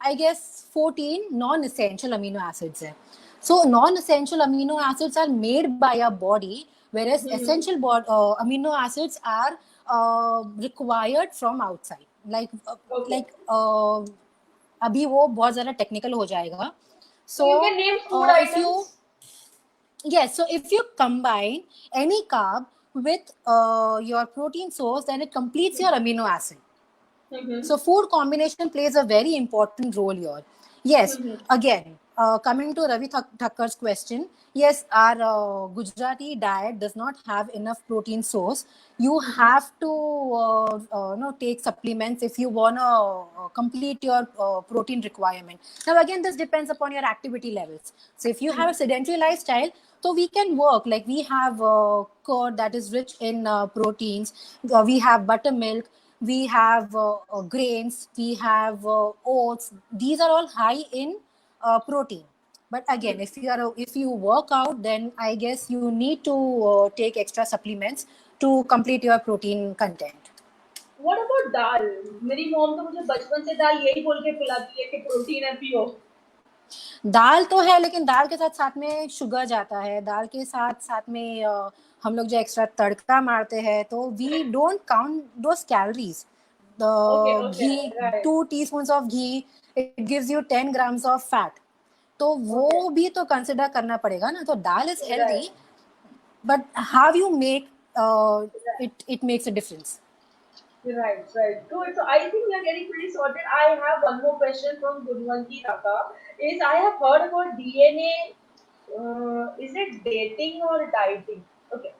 I guess 14 non-essential amino acids है. So non-essential amino acids are made by our body, whereas Mm-hmm. essential amino acids are required from outside. Okay. Like अभी वो बहुत ज़्यादा टेक्निकल हो जाएगा. So So you can name food if you items. yes, so if you combine any carb with your protein source, then it completes your amino acid. Mm-hmm. So food combination plays a very important role here. Yes, Mm-hmm. again, coming to Ravi Thakkar's question, yes, our Gujarati diet does not have enough protein source. You have to take supplements if you want to complete your protein requirement. Now, again, this depends upon your activity levels. So if you have a sedentary lifestyle, so we can work like we have curd that is rich in proteins. We have buttermilk, we have grains, we have oats. These are all high in protein. But again, if you work out, then I guess you need to take extra supplements to complete your protein content. What about दाल? मेरी mom तो मुझे बचपन से दाल यही बोल के पिलाती है कि प्रोटीन है पियो. दाल तो है, लेकिन दाल के साथ साथ में शुगर जाता है. दाल के साथ साथ में हम लोग जो एक्स्ट्रा तड़का मारते हैं, तो we don't count those calories. Okay, the okay, ghee, right. 2 teaspoons of ghee, it gives you 10 grams of fat. तो Okay, वो भी तो कंसिडर करना पड़ेगा ना. तो dal is right, healthy, but how you make right. it makes a difference. Right, right. Good. So I think we are getting pretty sorted. I have one more question from Gunwanti Raka. Is I have heard about DNA. Is it dating or dieting? Okay.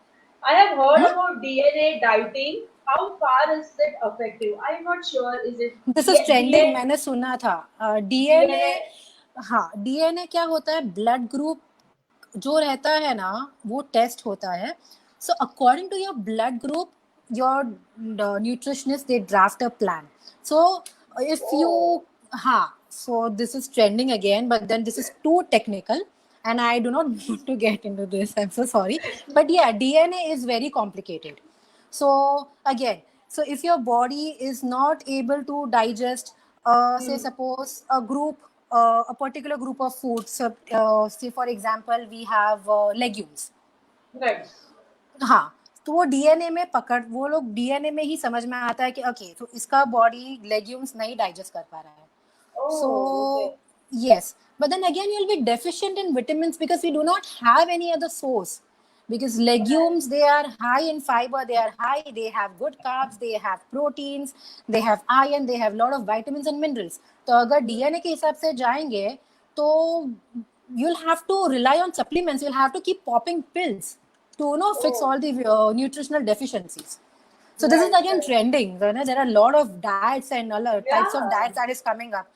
I have heard Hmm? about DNA dieting. How far is it effective? I'm not sure. Is it this is trending, DNA? मैंने सुना था। DNA, DNA? हाँ, DNA क्या होता है, blood group जो रहता है ना, वो टेस्ट होता है। So according to your blood group, your nutritionist they draft a plan. So if you, Oh, हाँ, so this is trending again, but then this is too technical and I do not want to get into this. I'm so sorry. But yeah, DNA is very complicated. So again, so if your body is not able to digest, say suppose a group, a particular group of foods, so, say for example we have legumes, right. हाँ, तो वो DNA में पकड़, वो लोग DNA में ही समझ में आता है कि ओके, तो इसका बॉडी लेग्यूम्स नहीं डाइजेस्ट कर पा रहा है। So, Oh, okay. yes, but then again, you'll be deficient in vitamins because we do not have any other source. Because Right. legumes, they are high in fiber, they are high, they have good carbs, they have proteins, they have iron, they have lot of vitamins and minerals. तो अगर DNA के हिसाब से जाएंगे, तो you'll have to rely on supplements, you'll have to keep popping pills to, you know, fix Oh, all the nutritional deficiencies. So this is right, again right. trending. You know, there are a lot of diets and other types of Yeah. diets that is coming up.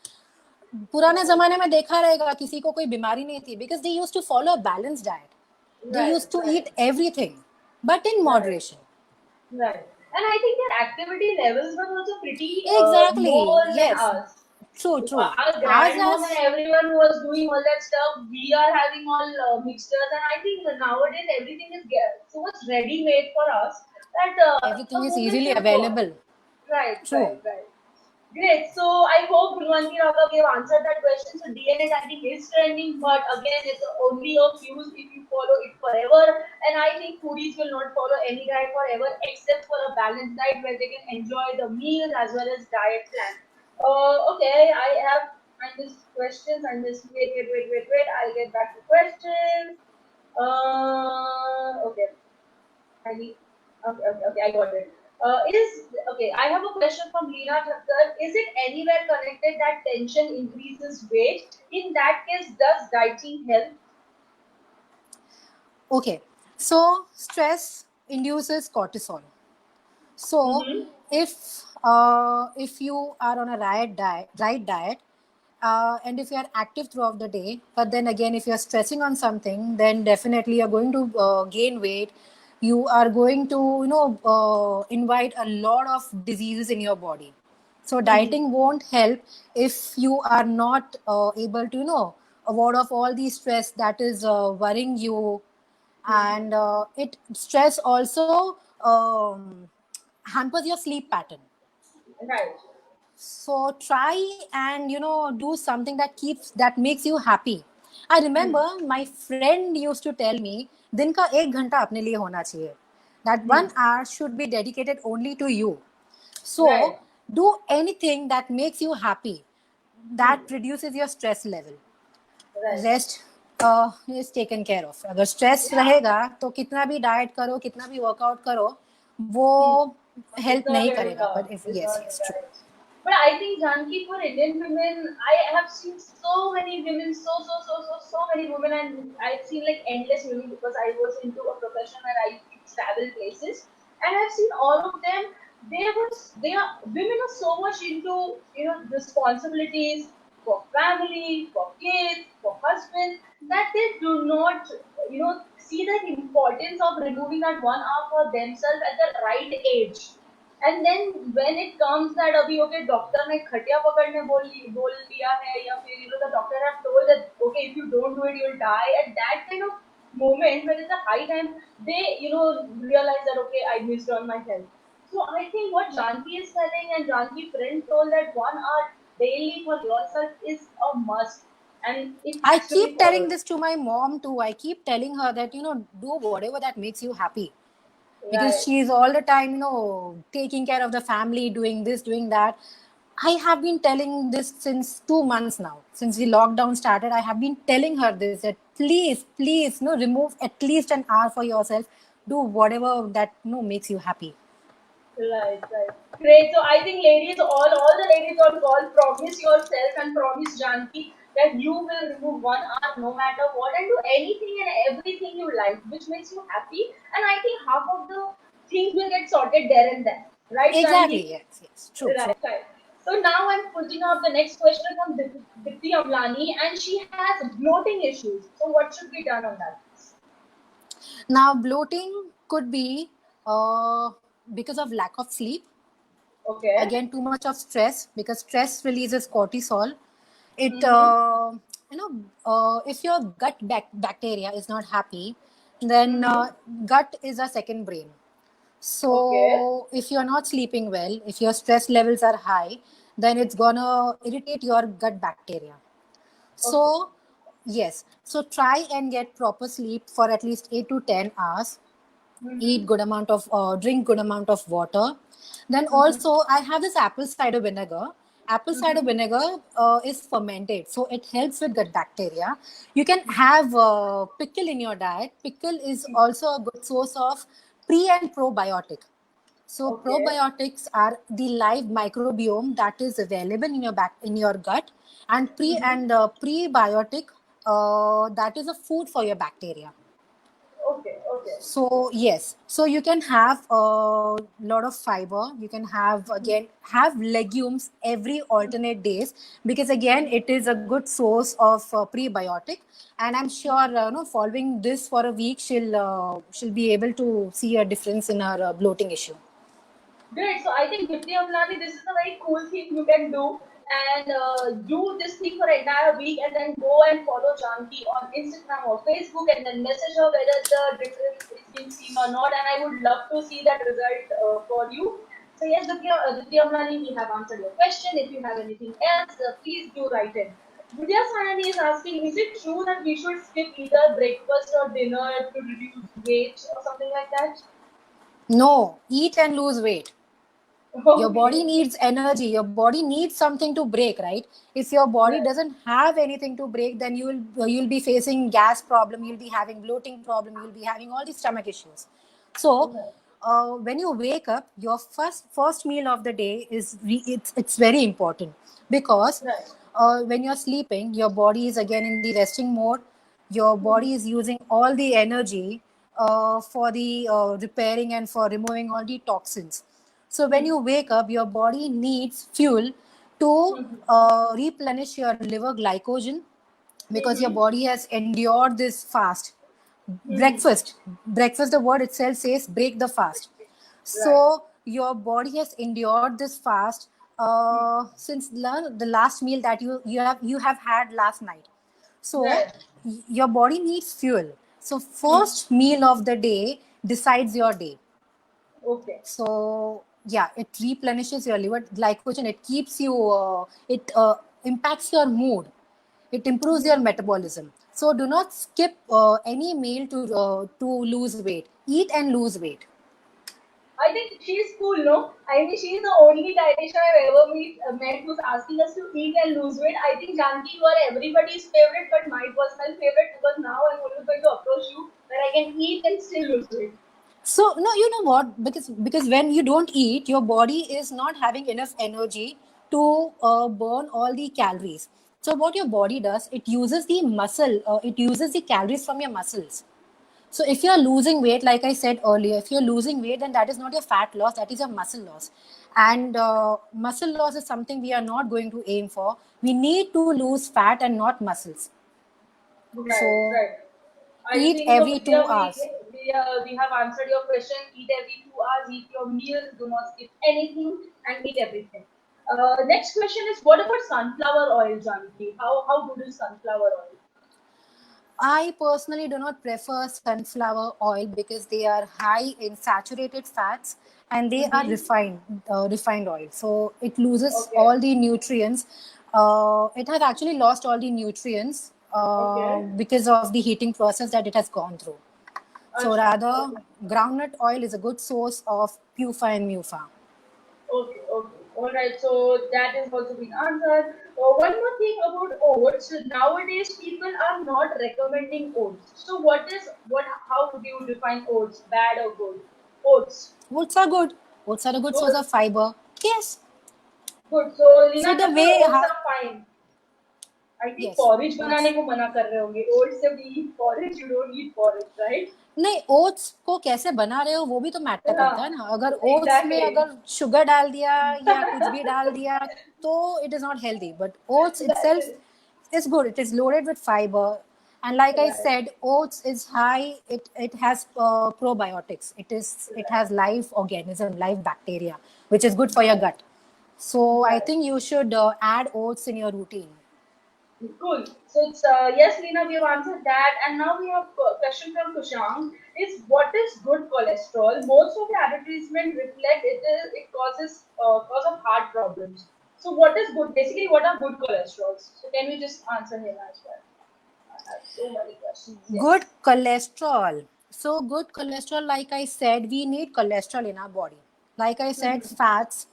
पुराने Right, जमाने में देखा रहेगा किसी को कोई बीमारी नहीं थी, because they used to follow a balanced diet. They right, used to right, eat everything, but in right, moderation. right. And I think their activity levels were also pretty Exactly. more than Yes. us. True. If True. our Ours grandmom and has everyone was doing all that stuff, we are having all mixtures, and I think nowadays everything is so much ready made for us that everything a is moment easily will go. available. Right, True. right, right. Great. So I hope Gurvanti Raghav, we have answered that question. So DNA tagging is trending, but again, it's only of use if you follow it forever. And I think foodies will not follow any diet forever, except for a balanced diet where they can enjoy the meals as well as diet plan. Okay, I missed questions. I missed. Wait. I'll get back to questions. Okay. I need. Okay. I got it. Is okay. I have a question from Leena Thakkar. Is it anywhere connected that tension increases weight? In that case, does dieting help? Okay. So stress induces cortisol. So Mm-hmm. if you are on a right diet, and if you are active throughout the day, but then again, if you are stressing on something, then definitely you're going to gain weight. You are going to, you know, invite a lot of diseases in your body. So Mm-hmm. dieting won't help if you are not able to, you know, avoid of all the stress that is worrying you. And it stress also hampers your sleep pattern. Right. So try and, you know, do something that keeps, that makes you happy. I remember my friend used to tell me, दिन का 1 घंटा अपने लिए होना चाहिए, that Mm-hmm. 1 hour should be dedicated only to you. So Right. do anything that makes you happy, Hmm. that reduces your stress level. Right. Rest is taken care of. अगर stress Yeah. रहेगा तो कितना भी diet करो, कितना भी workout करो, वो Hmm. It's हेल्प not नहीं going to करेगा। come. But if It's yes, not yes, true. right. But I think Janki, for Indian women, I have seen so many women, so many women, and I've seen like endless women because I was into a profession where I used to travel places, and I've seen all of them. They are women are so much into responsibilities for family, for kids, for husband that they do not see the importance of removing that 1 hour for themselves at the right age. And then when it comes that अभी okay doctor ने खटिया पकड़ने बोल दिया है या फिर the doctor have told that okay if you don't do it you'll die, at that kind of moment when it's a high time they realize that okay I missed on my health. So I think what Janki is telling and Janki friend told that 1 hour daily for yourself is a must and it I has to be keep telling followed. this to my mom too. I keep telling her that, you know, do whatever that makes you happy, because Right. she's all the time, you know, taking care of the family, doing this, doing that. I have been telling this since 2 months now. Since the lockdown started, I have been telling her this, that please, no, remove at least an hour for yourself. Do whatever that, you know, makes you happy. Right, right. Great. So I think ladies, all the ladies on call, promise yourself and promise Janki that you will remove 1 hour no matter what and do anything and everything you like, which makes you happy. And I think half of the things will get sorted there and then. Right, Janvi? Exactly. Yes. Yes. True. True. Right, right. So now I'm putting up the next question from Dipti Amlani, and she has bloating issues. So what should be done on that? Now, bloating could be because of lack of sleep. Okay. Again, too much of stress, because stress releases cortisol. It Mm-hmm. if your bacteria is not happy, then Mm-hmm. gut is a second brain. Okay. So if you're not sleeping well, if your stress levels are high, then it's gonna irritate your gut bacteria. Okay. So yes, so try and get proper sleep for at least 8 to 10 hours. Eat Mm-hmm. good amount of drink good amount of water. Then Mm-hmm. also I have this apple cider vinegar. Apple cider Mm-hmm. vinegar is fermented, so it helps with gut bacteria. You can have pickle in your diet. Pickle is also a good source of pre and probiotic. So Okay. probiotics are the live microbiome that is available in your in your gut, and Mm-hmm. prebiotic, that is a food for your bacteria. Okay. Okay. So yes, so you can have a lot of fiber. You can have, again, have legumes every alternate days, because again it is a good source of prebiotic. And I'm sure following this for a week, she'll be able to see a difference in her bloating issue. Great. So I think Dipti Amlani, this is a very cool thing you can do, and do this thing for an entire week, and then go and follow Janki on Instagram or Facebook, and then message her whether the difference is being seen or not. And I would love to see that result for you. So yes, Dipti Amlani, we have answered your question. If you have anything else, please do write in. Vidya Sanani is asking, is it true that we should skip either breakfast or dinner to reduce weight or something like that? No, eat and lose weight. Your body Okay. needs energy. Your body needs something to break, right? If your body Right. doesn't have anything to break, then you'll be facing gas problem, you'll be having bloating problem, you'll be having all these stomach issues. So Right. when you wake up, your first meal of the day it's very important, because Right. when you're sleeping, your body is again in the resting mode. Your body is using all the energy for the repairing and for removing all the toxins. So when you wake up, your body needs fuel to replenish your liver glycogen, because your Mm-hmm. body has endured this fast. Mm-hmm. Breakfast, the word itself says break the fast. Right. So your body has endured this fast since the last meal that you have had last night. So Right. your body needs fuel. So first meal of the day decides your day. Okay. So yeah, it replenishes your liver glycogen. It keeps you. It impacts your mood. It improves your metabolism. So do not skip any meal to lose weight. Eat and lose weight. I think she's cool, no? I mean, she's the only dietitian I've ever met who's asking us to eat and lose weight. I think, Janki, you are everybody's favorite, but my personal favorite, because now I'm only going to approach you where I can eat and still lose weight. So no, you know what? Because when you don't eat, your body is not having enough energy to burn all the calories. So what your body does, it uses the muscle. It uses the calories from your muscles. So if you're losing weight, like I said earlier, if you're losing weight, then that is not your fat loss, that is your muscle loss. And muscle loss is something we are not going to aim for. We need to lose fat and not muscles. Right, So right. I eat think so, every Vidya, 2 hours. we have answered your question. Eat every 2 hours, eat your meals, do not skip anything, and eat everything. Next question is, what about sunflower oil, Janki? How good is sunflower oil? I personally do not prefer sunflower oil because they are high in saturated fats and they are Mm-hmm. refined oil. So it loses Okay. all the nutrients. It has actually lost all the nutrients Okay. because of the heating process that it has gone through. So Acha. rather, Okay. groundnut oil is a good source of PUFA and MUFA. Okay. Okay. All right. So that is also been answered. One more thing about oats. Nowadays, people are not recommending oats. So what is what? How do you define oats? Bad or good? Oats. Oats are good. Oats are a good source Good. of fiber. Yes. Good. So So Lina the prefers way oats how are fine. I think Yes, porridge बनाने oats. को मना कर रहे होंगे. Oats से we eat porridge, you don't eat porridge, right? नहीं, oats को कैसे बना रहे हो वो भी तो मैटर करता है हाँ, ना. अगर ओट्स में exactly. अगर शुगर डाल दिया या कुछ भी डाल दिया तो it is not healthy. But oats That itself is is good. It is loaded with fiber, and like I right. said, oats is high. It has probiotics. It has live organism, live bacteria, which is good for your gut. So I Right. think you should add oats in your routine. Cool. So it's yes, Lena, we have answered that, and now we have a question from Kushang. Is what is good cholesterol? Most of the advertisement reflect it causes cause of heart problems. So what is good? Basically, what are good cholesterols? So can we just answer him as well? I have so many questions. Good Yes. cholesterol. So, good cholesterol, like I said, we need cholesterol in our body. Like I said, fats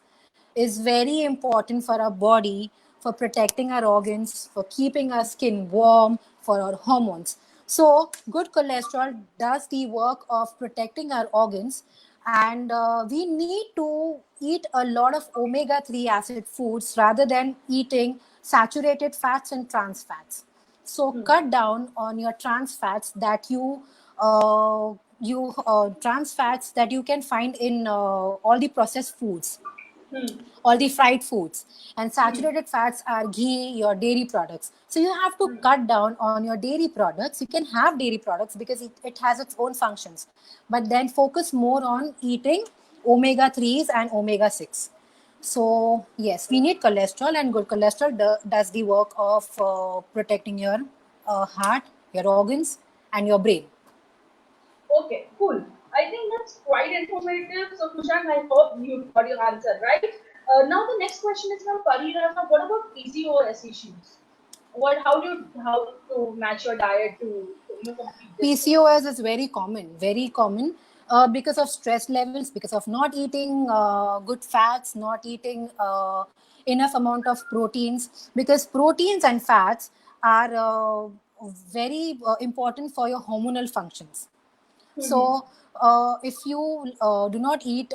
is very important for our body, for protecting our organs, for keeping our skin warm, for our hormones. So, good cholesterol does the work of protecting our organs, and we need to eat a lot of omega 3 acid foods rather than eating saturated fats and trans fats. So cut down on your trans fats that trans fats that you can find in all the processed foods, Hmm. all the fried foods. And saturated fats are ghee, your dairy products. So you have to cut down on your dairy products. You can have dairy products because it has its own functions, but then focus more on eating omega 3s and omega 6. So yes, we need cholesterol, and good cholesterol does the work of protecting your heart, your organs, and your brain. Okay, cool. I think that's quite informative. So, Kushan, I hope you got your answer right. Now, the next question is from Parirana. What about PCOS issues? How to match your diet to complete this thing? PCOS is very common because of stress levels, because of not eating good fats, not eating enough amount of proteins. Because proteins and fats are very important for your hormonal functions. So, if you do not eat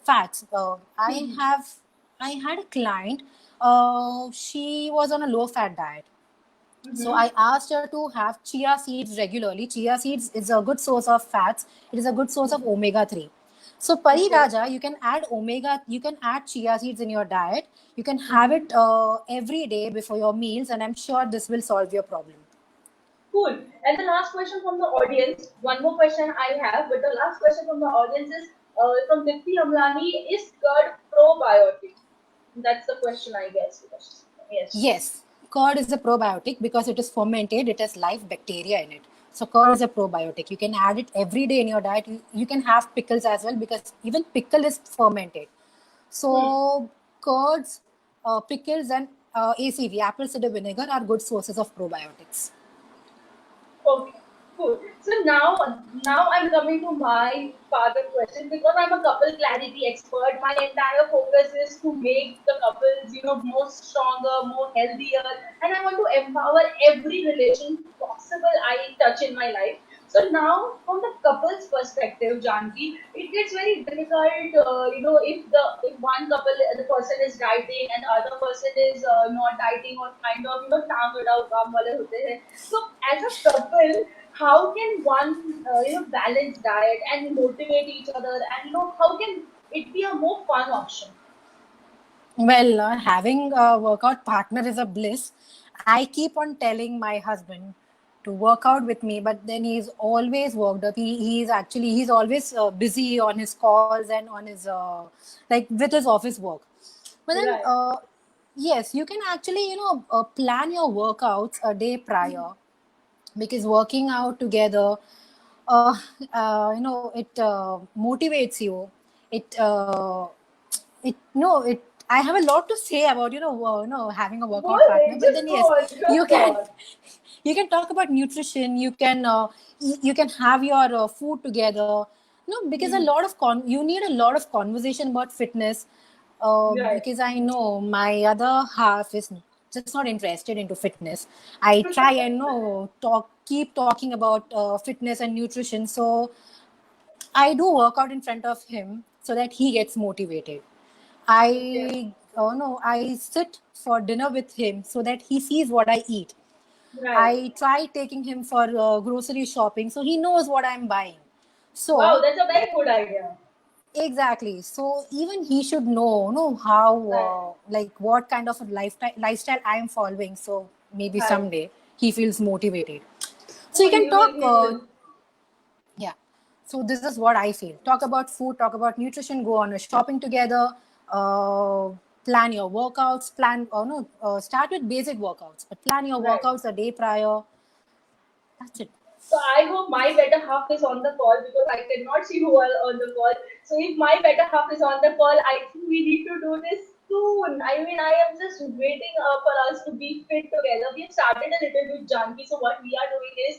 fats, I had a client. She was on a low fat diet, so Mm-hmm. I asked her to have chia seeds regularly. Chia seeds is a good source of fats. It is a good source of omega 3. So Pari Okay. Raja, you can add chia seeds in your diet. You can have Mm-hmm. it every day before your meals, and I'm sure this will solve your problem. Cool. And the last question from the audience. One more question I have, but the last question from the audience is from Dipti Amlani. Is curd probiotic? That's the question, I guess. Yes. Yes, curd is a probiotic because it is fermented. It has live bacteria in it. So curd is a probiotic. You can add it every day in your diet. You can have pickles as well because even pickle is fermented. Hmm. So curds, pickles, and ACV, apple cider vinegar, are good sources of probiotics. Okay, cool. So now I'm coming to my part of question because I'm a couple clarity expert. My entire focus is to make the couples, more stronger, more healthier, and I want to empower every relation possible I touch in my life. So now, from the couple's perspective, Janki, it gets very difficult. If one couple, the person is dieting and the other person is not dieting or kind of टांग अड़ाओ काम वाले होते हैं. So as a couple, how can one balance diet and motivate each other, and how can it be a more fun option? Well, having a workout partner is a bliss. I keep on telling my husband to work out with me, but then he's always worked up. He's always busy on his calls and on his like with his office work. But then, Right. yes, you can actually plan your workouts a day prior, because working out together, uh, it motivates you. It it no it I have a lot to say about having a Go workout partner, ahead, but just then go yes, on, you just go can on. you can talk about nutrition. You can have your food together. Because a lot of you need a lot of conversation about fitness, Right. because I know my other half is just not interested into fitness. I try and keep talking about fitness and nutrition, so I do work out in front of him so that he gets motivated. Okay. I no, I sit for dinner with him so that he sees what I eat. Right. I try taking him for grocery shopping so he knows what I'm buying. Wow, So that's a very good idea. exactly. So even he should know how Right. like what kind of a lifestyle I am following. So maybe Right. someday he feels motivated. So No, you can talk. he will. Yeah. So this is what I feel. Talk about food, talk about nutrition, go on a shopping together, uh, plan your workouts, start with basic workouts, but plan your Right. workouts a day prior. That's it. So I hope my better half is on the call because I cannot see who are on the call. So if my better half is on the call, I think we need to do this soon. I mean, I am just waiting for us to be fit together. We have started a little bit junky. So what we are doing is,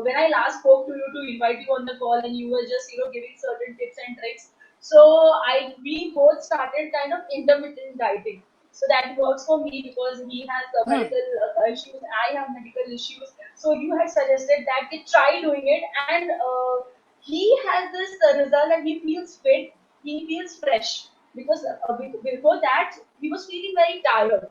when I last spoke to you to invite you on the call, and you were just giving certain tips and tricks. So we both started kind of intermittent dieting. So that works for me because he has Hmm. medical issues, I have medical issues. So you had suggested that we try doing it, and he has this result that he feels fit, he feels fresh because before that he was feeling very tired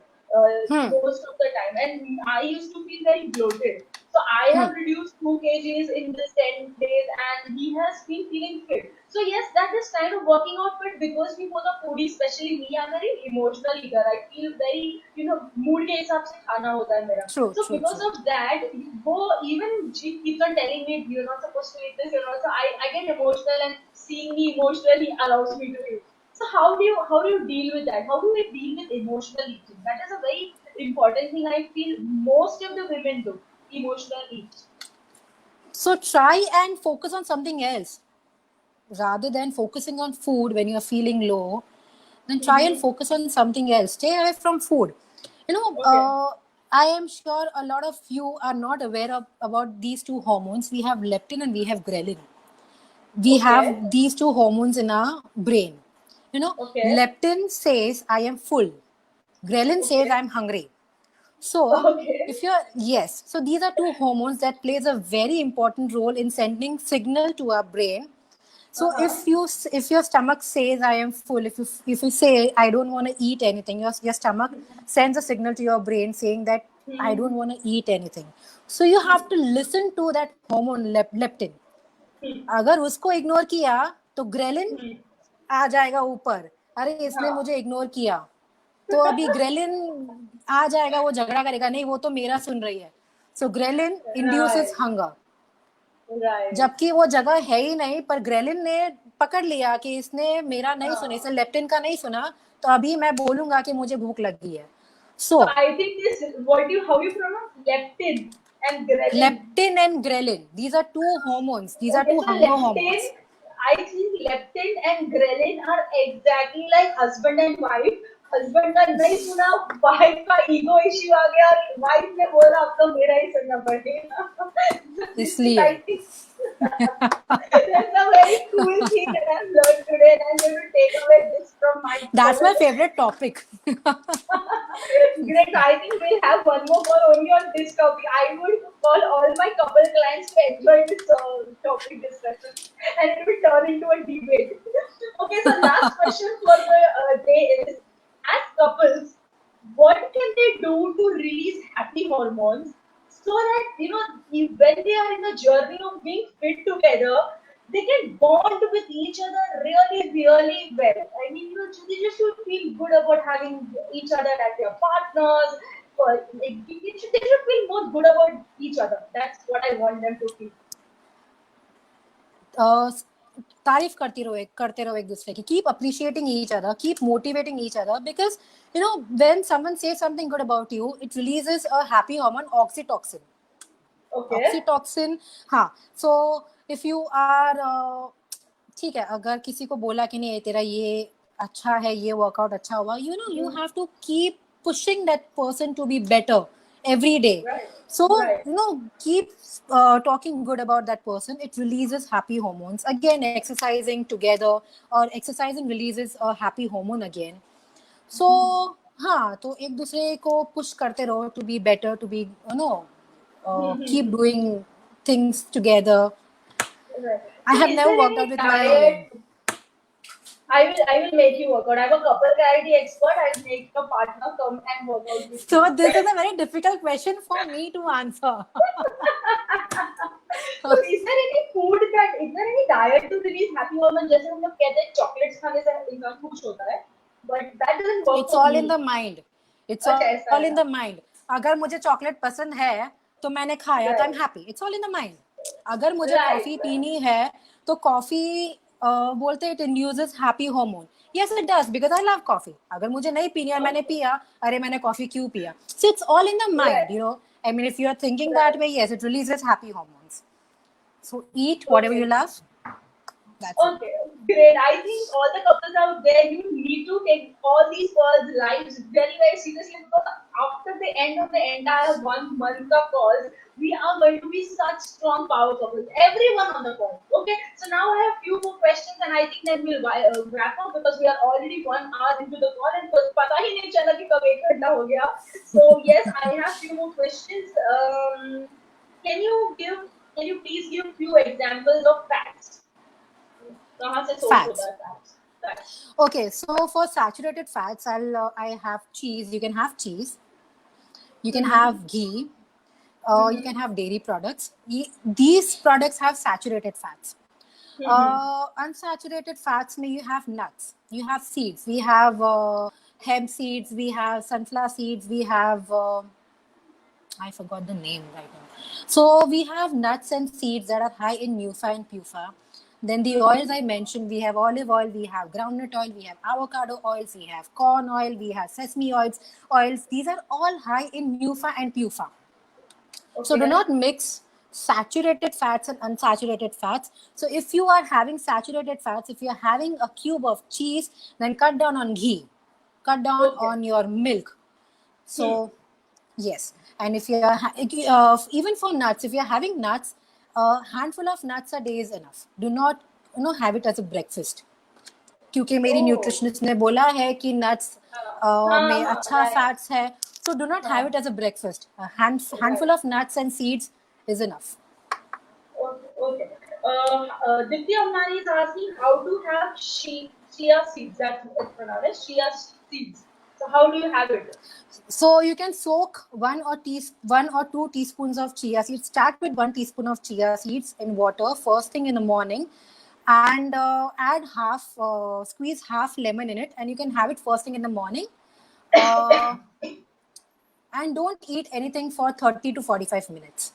Hmm. most of the time, and I used to feel very bloated. So I Hmm. have reduced 2 kgs in this 10 days, and he has been feeling fit. So yes, that is kind of working out fit because we both are foodies, especially me. I'm very emotional eater. I feel very mood के हिसाब से खाना होता है मेरा. True, So true, because true. of that, वो even she keeps on telling me you're not supposed to eat this. You're not. So I get emotional, and seeing me emotionally allows me to eat. So how do you deal with that? How do we deal with emotional eating? That is a very important thing. I feel most of the women do emotional eat. So try and focus on something else rather than focusing on food when you're feeling low. Then try and Mm-hmm. focus on something else. Stay away from food. You know, Okay. I am sure a lot of you are not aware of about these two hormones. We have leptin and we have ghrelin. We Okay. have these two hormones in our brain. You know, Okay. leptin says I am full. Ghrelin says Okay. I'm hungry. So, Okay. if you're yes, so these are two hormones that plays a very important role in sending signal to our brain. So Uh-huh. if your stomach says I am full, if you say I don't want to eat anything, your stomach sends a signal to your brain saying that I don't Hmm. want to eat anything. So you have to listen to that hormone leptin. Hmm. अगर उसको ignore किया तो ghrelin Hmm. आ जाएगा ऊपर. अरे इसने हाँ. मुझे इग्नोर किया तो अभी ग्रेलिन आ जाएगा, वो झगड़ा करेगा, नहीं वो तो मेरा सुन रही है. So ghrelin induces Right. Hunger, Right. जबकि वो जगह है ही नहीं, पर ग्रेलिन ने पकड़ लिया कि इसने मेरा नहीं सुना, इसने हाँ. लेप्टिन का नहीं सुना, तो अभी मैं बोलूंगा कि मुझे भूख लगी है. सो So I think this how you pronounce leptin and ghrelin. Leptin and ghrelin, these are two hormones, these are Okay, two so hunger leptin, hormones. I think leptin and ghrelin are exactly like husband and wife. Husband का नहीं सुना, wife का ego issue आ गया, wife ने बोला अब तो मेरा ही सुनना पड़ेगा. This is, इसलिए I think, that's a very cool thing that I've learned today, and I'm going to take away this from my that's my conversation. Favourite topic. Great. I think we'll have one more call only on this topic. I would call all my couple clients to enjoy this topic discussion, and it will turn into a debate. Okay, so last question for the day is: as couples, what can they do to release happy hormones so that when they are in the journey of being fit together, they can bond with each other really, really well. I mean, they just should feel good about having each other as their partners. They should feel more good about each other. That's what I want them to feel. तारीफ करते रहो एक दूसरे की. Keep appreciating each other, keep motivating each other, because when someone says something good about you, it releases a happy hormone oxytocin. Okay. Oxytocin, हाँ. So if you are ठीक है, अगर किसी को बोला कि नहीं तेरा ये अच्छा है, ये वर्कआउट अच्छा हुआ, you have to keep pushing that person to be better every day. Right. So Right. keep talking good about that person. It releases happy hormones again. Exercising together or exercising releases a happy hormone again. So हाँ, तो एक दूसरे को push करते रहो to be better, to be keep doing things together. Right. I So, have is never there worked out any with my diet? I will make you work out. I'm a couple clarity expert. I'll make a partner come and work out with So you. this is a very difficult question for me to answer. So is there any diet to release happy hormone? जैसे हम लोग कहते हैं chocolates खाने से इंसान खुश होता है, but that doesn't work It's for all me. in the mind. It's अच्छा all ऐसा in the है. mind. अगर मुझे चॉकलेट पसंद है तो मैंने खाया तो I am Right, happy. It's all in the mind. अगर मुझे right, कॉफी right. पीनी है तो कॉफी बोलते it induces happy hormone. Yes it does because I love coffee. अगर मुझे नहीं पीनी है मैंने Okay, पिया, अरे मैंने कॉफी क्यों पिया. So it's all in the mind, right, you know. I mean if you are thinking that right. Way, yes, it releases happy hormones. So eat whatever you Okay. love. That's it. Okay, great. I think all the couples out there, you need to take all these calls lives very, very seriously because after the end of the entire 1 month of calls, we are going to be such strong power couples. Everyone on the call. Okay, so now I have few more questions and I think then we'll wrap up because we are already 1 hour into the call and पता ही नहीं चला कि कब 1 घंटा हो गया. So yes, I have few more questions. Can you give? Can you please give few examples of facts? कहाँ से source होता Fats. है fats? Fats. Okay, so for saturated fats, I have cheese. You can have cheese. You can Mm-hmm. have ghee. You Mm-hmm. can have dairy products. These products have saturated fats. Mm-hmm. Unsaturated fats, may you have nuts. You have seeds. We have hemp seeds. We have sunflower seeds. We have I forgot the name right now. So we have nuts and seeds that are high in MUFA and PUFA. Then the oils I mentioned, we have olive oil, we have groundnut oil, we have avocado oils, we have corn oil, we have sesame oils. These are all high in MUFA and PUFA. So do Okay. not mix saturated fats and unsaturated fats. So if you are having saturated fats, if you are having a cube of cheese, then cut down on ghee, cut down Okay. on your milk. Hmm. So yes, and if you are even for nuts, if you are having nuts, a handful of nuts a day is enough. Do not have it as a breakfast. क्योंकि मेरी Oh. Nutritionist ने बोला है कि nuts में हाँ, अच्छा right. Fats है. So do not have हाँ, it as a breakfast. A right. handful of nuts and seeds is enough. Okay. Okay. Divya Amnani is asking how to have chia seeds. That's it's pronounced as chia seeds. So how do you have it? So you can soak 1 or 2 teaspoons of chia seeds. Start with 1 teaspoon of chia seeds in water first thing in the morning, and add squeeze half lemon in it, and you can have it first thing in the morning. Uh, and don't eat anything for 30 to 45 minutes.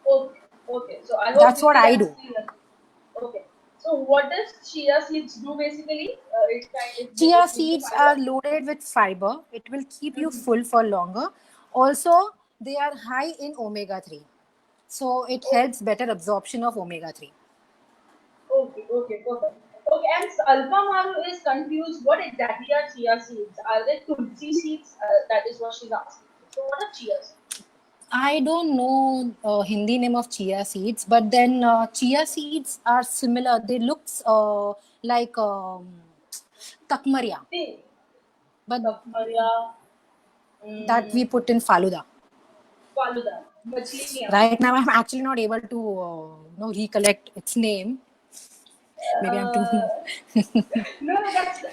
Okay. Okay. So I hope That's what Divya I that's do. clear. Okay. So what does chia seeds do basically? Chia It gives you seeds are fiber. loaded with fiber. It will keep you Mm-hmm. full for longer. Also, they are high in omega 3. So it Okay. helps better absorption of omega 3. Okay, okay, perfect. Okay, and Alpha Maru is confused. What exactly are chia seeds? Are they tulsi seeds? That is what she's asking. So, what are chia seeds? I don't know Hindi name of chia seeds, but then chia seeds are similar. They look like takmaria, See, but Takmaria, that we put in faluda. Faluda, Machliya. Right now, I'm actually not able to recollect its name. Maybe I'm too. Uh, no, that's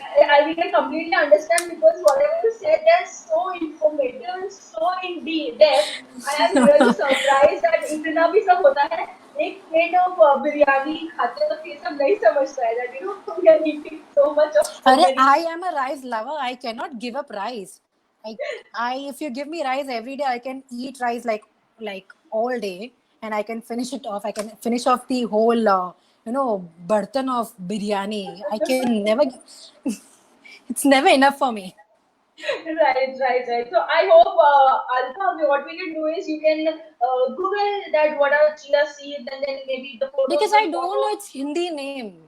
we can completely understand because whatever you said is so informative and so in depth. I am really surprised that इतना भी सब होता है. एक plate of biryani खाते हैं तो ये सब नहीं समझता है that we are eating so much of so Arre, many. I am a rice lover. I cannot give up rice. If you give me rice every day, I can eat rice like all day, and I can finish it off. I can finish off the whole, bartan of biryani. I can never. It's never enough for me. Right, right, right. So I hope Alpha, what we can do is you can Google that what are chia seeds and then maybe the photos Because will I don't follow. know its Hindi name.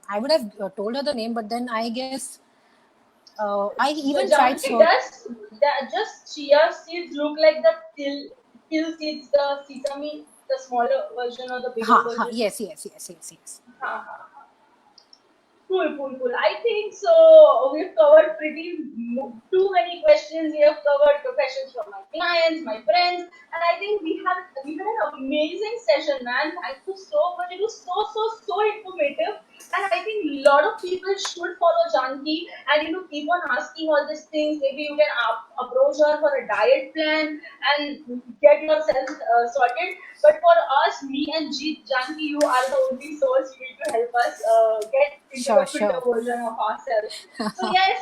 I would have told her the name, but then I guess I even tried It search. does that just chia seeds look like the till seeds, the sesame, the smaller version or the bigger version. Yes, yes, yes, yes, yes. Ha, ha, ha. Cool, cool, cool. I think so. We've covered too many questions. We have covered the questions from my clients, my friends, and I think we had an amazing session, man. Thank you so much. It was so informative. And I think a lot of people should follow Janki and keep on asking all these things. Maybe you can approach her for a diet plan and get yourself sorted. But for us, me and Janki, you are the only source. You need to help us get into Sure, the fitter sure. version of ourselves. So yes,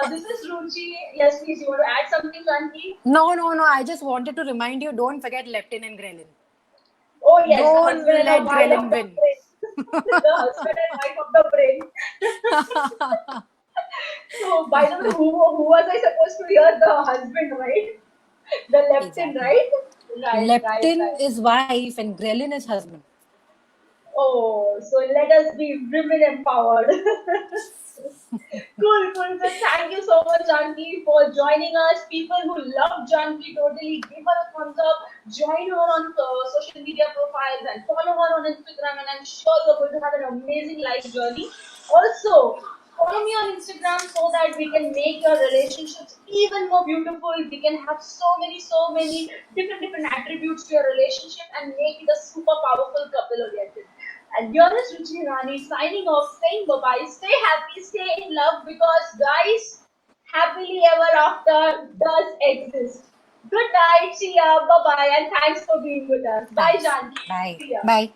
this is Ruchi. Yes, please, you want to add something, Janki? No, no, no. I just wanted to remind you, don't forget leptin and ghrelin. Oh yes, the Don't husband and the let wife of ghrelin the win. brain. The husband and wife of the brain. So, by the way, who was I supposed to hear? The husband, right? The leptin, Exactly. right? Right, right, Leptin right. is wife and ghrelin is husband. Oh, so let us be women empowered. Cool, cool. So thank you so much, Janki, for joining us. People who love Janki, totally give her a thumbs up. Join her on social media profiles and follow her on Instagram. And I'm sure you're going to have an amazing life journey. Also, follow me on Instagram so that we can make your relationships even more beautiful. We can have so many different attributes to your relationship and make it a super powerful couple oriented. And here is Ruchi Rani signing off, saying bye bye. Stay happy, stay in love because, guys, happily ever after does exist. Good night, see ya, bye bye, and thanks for being with us. Bye, Thanks. Janki. Bye. See ya. Bye.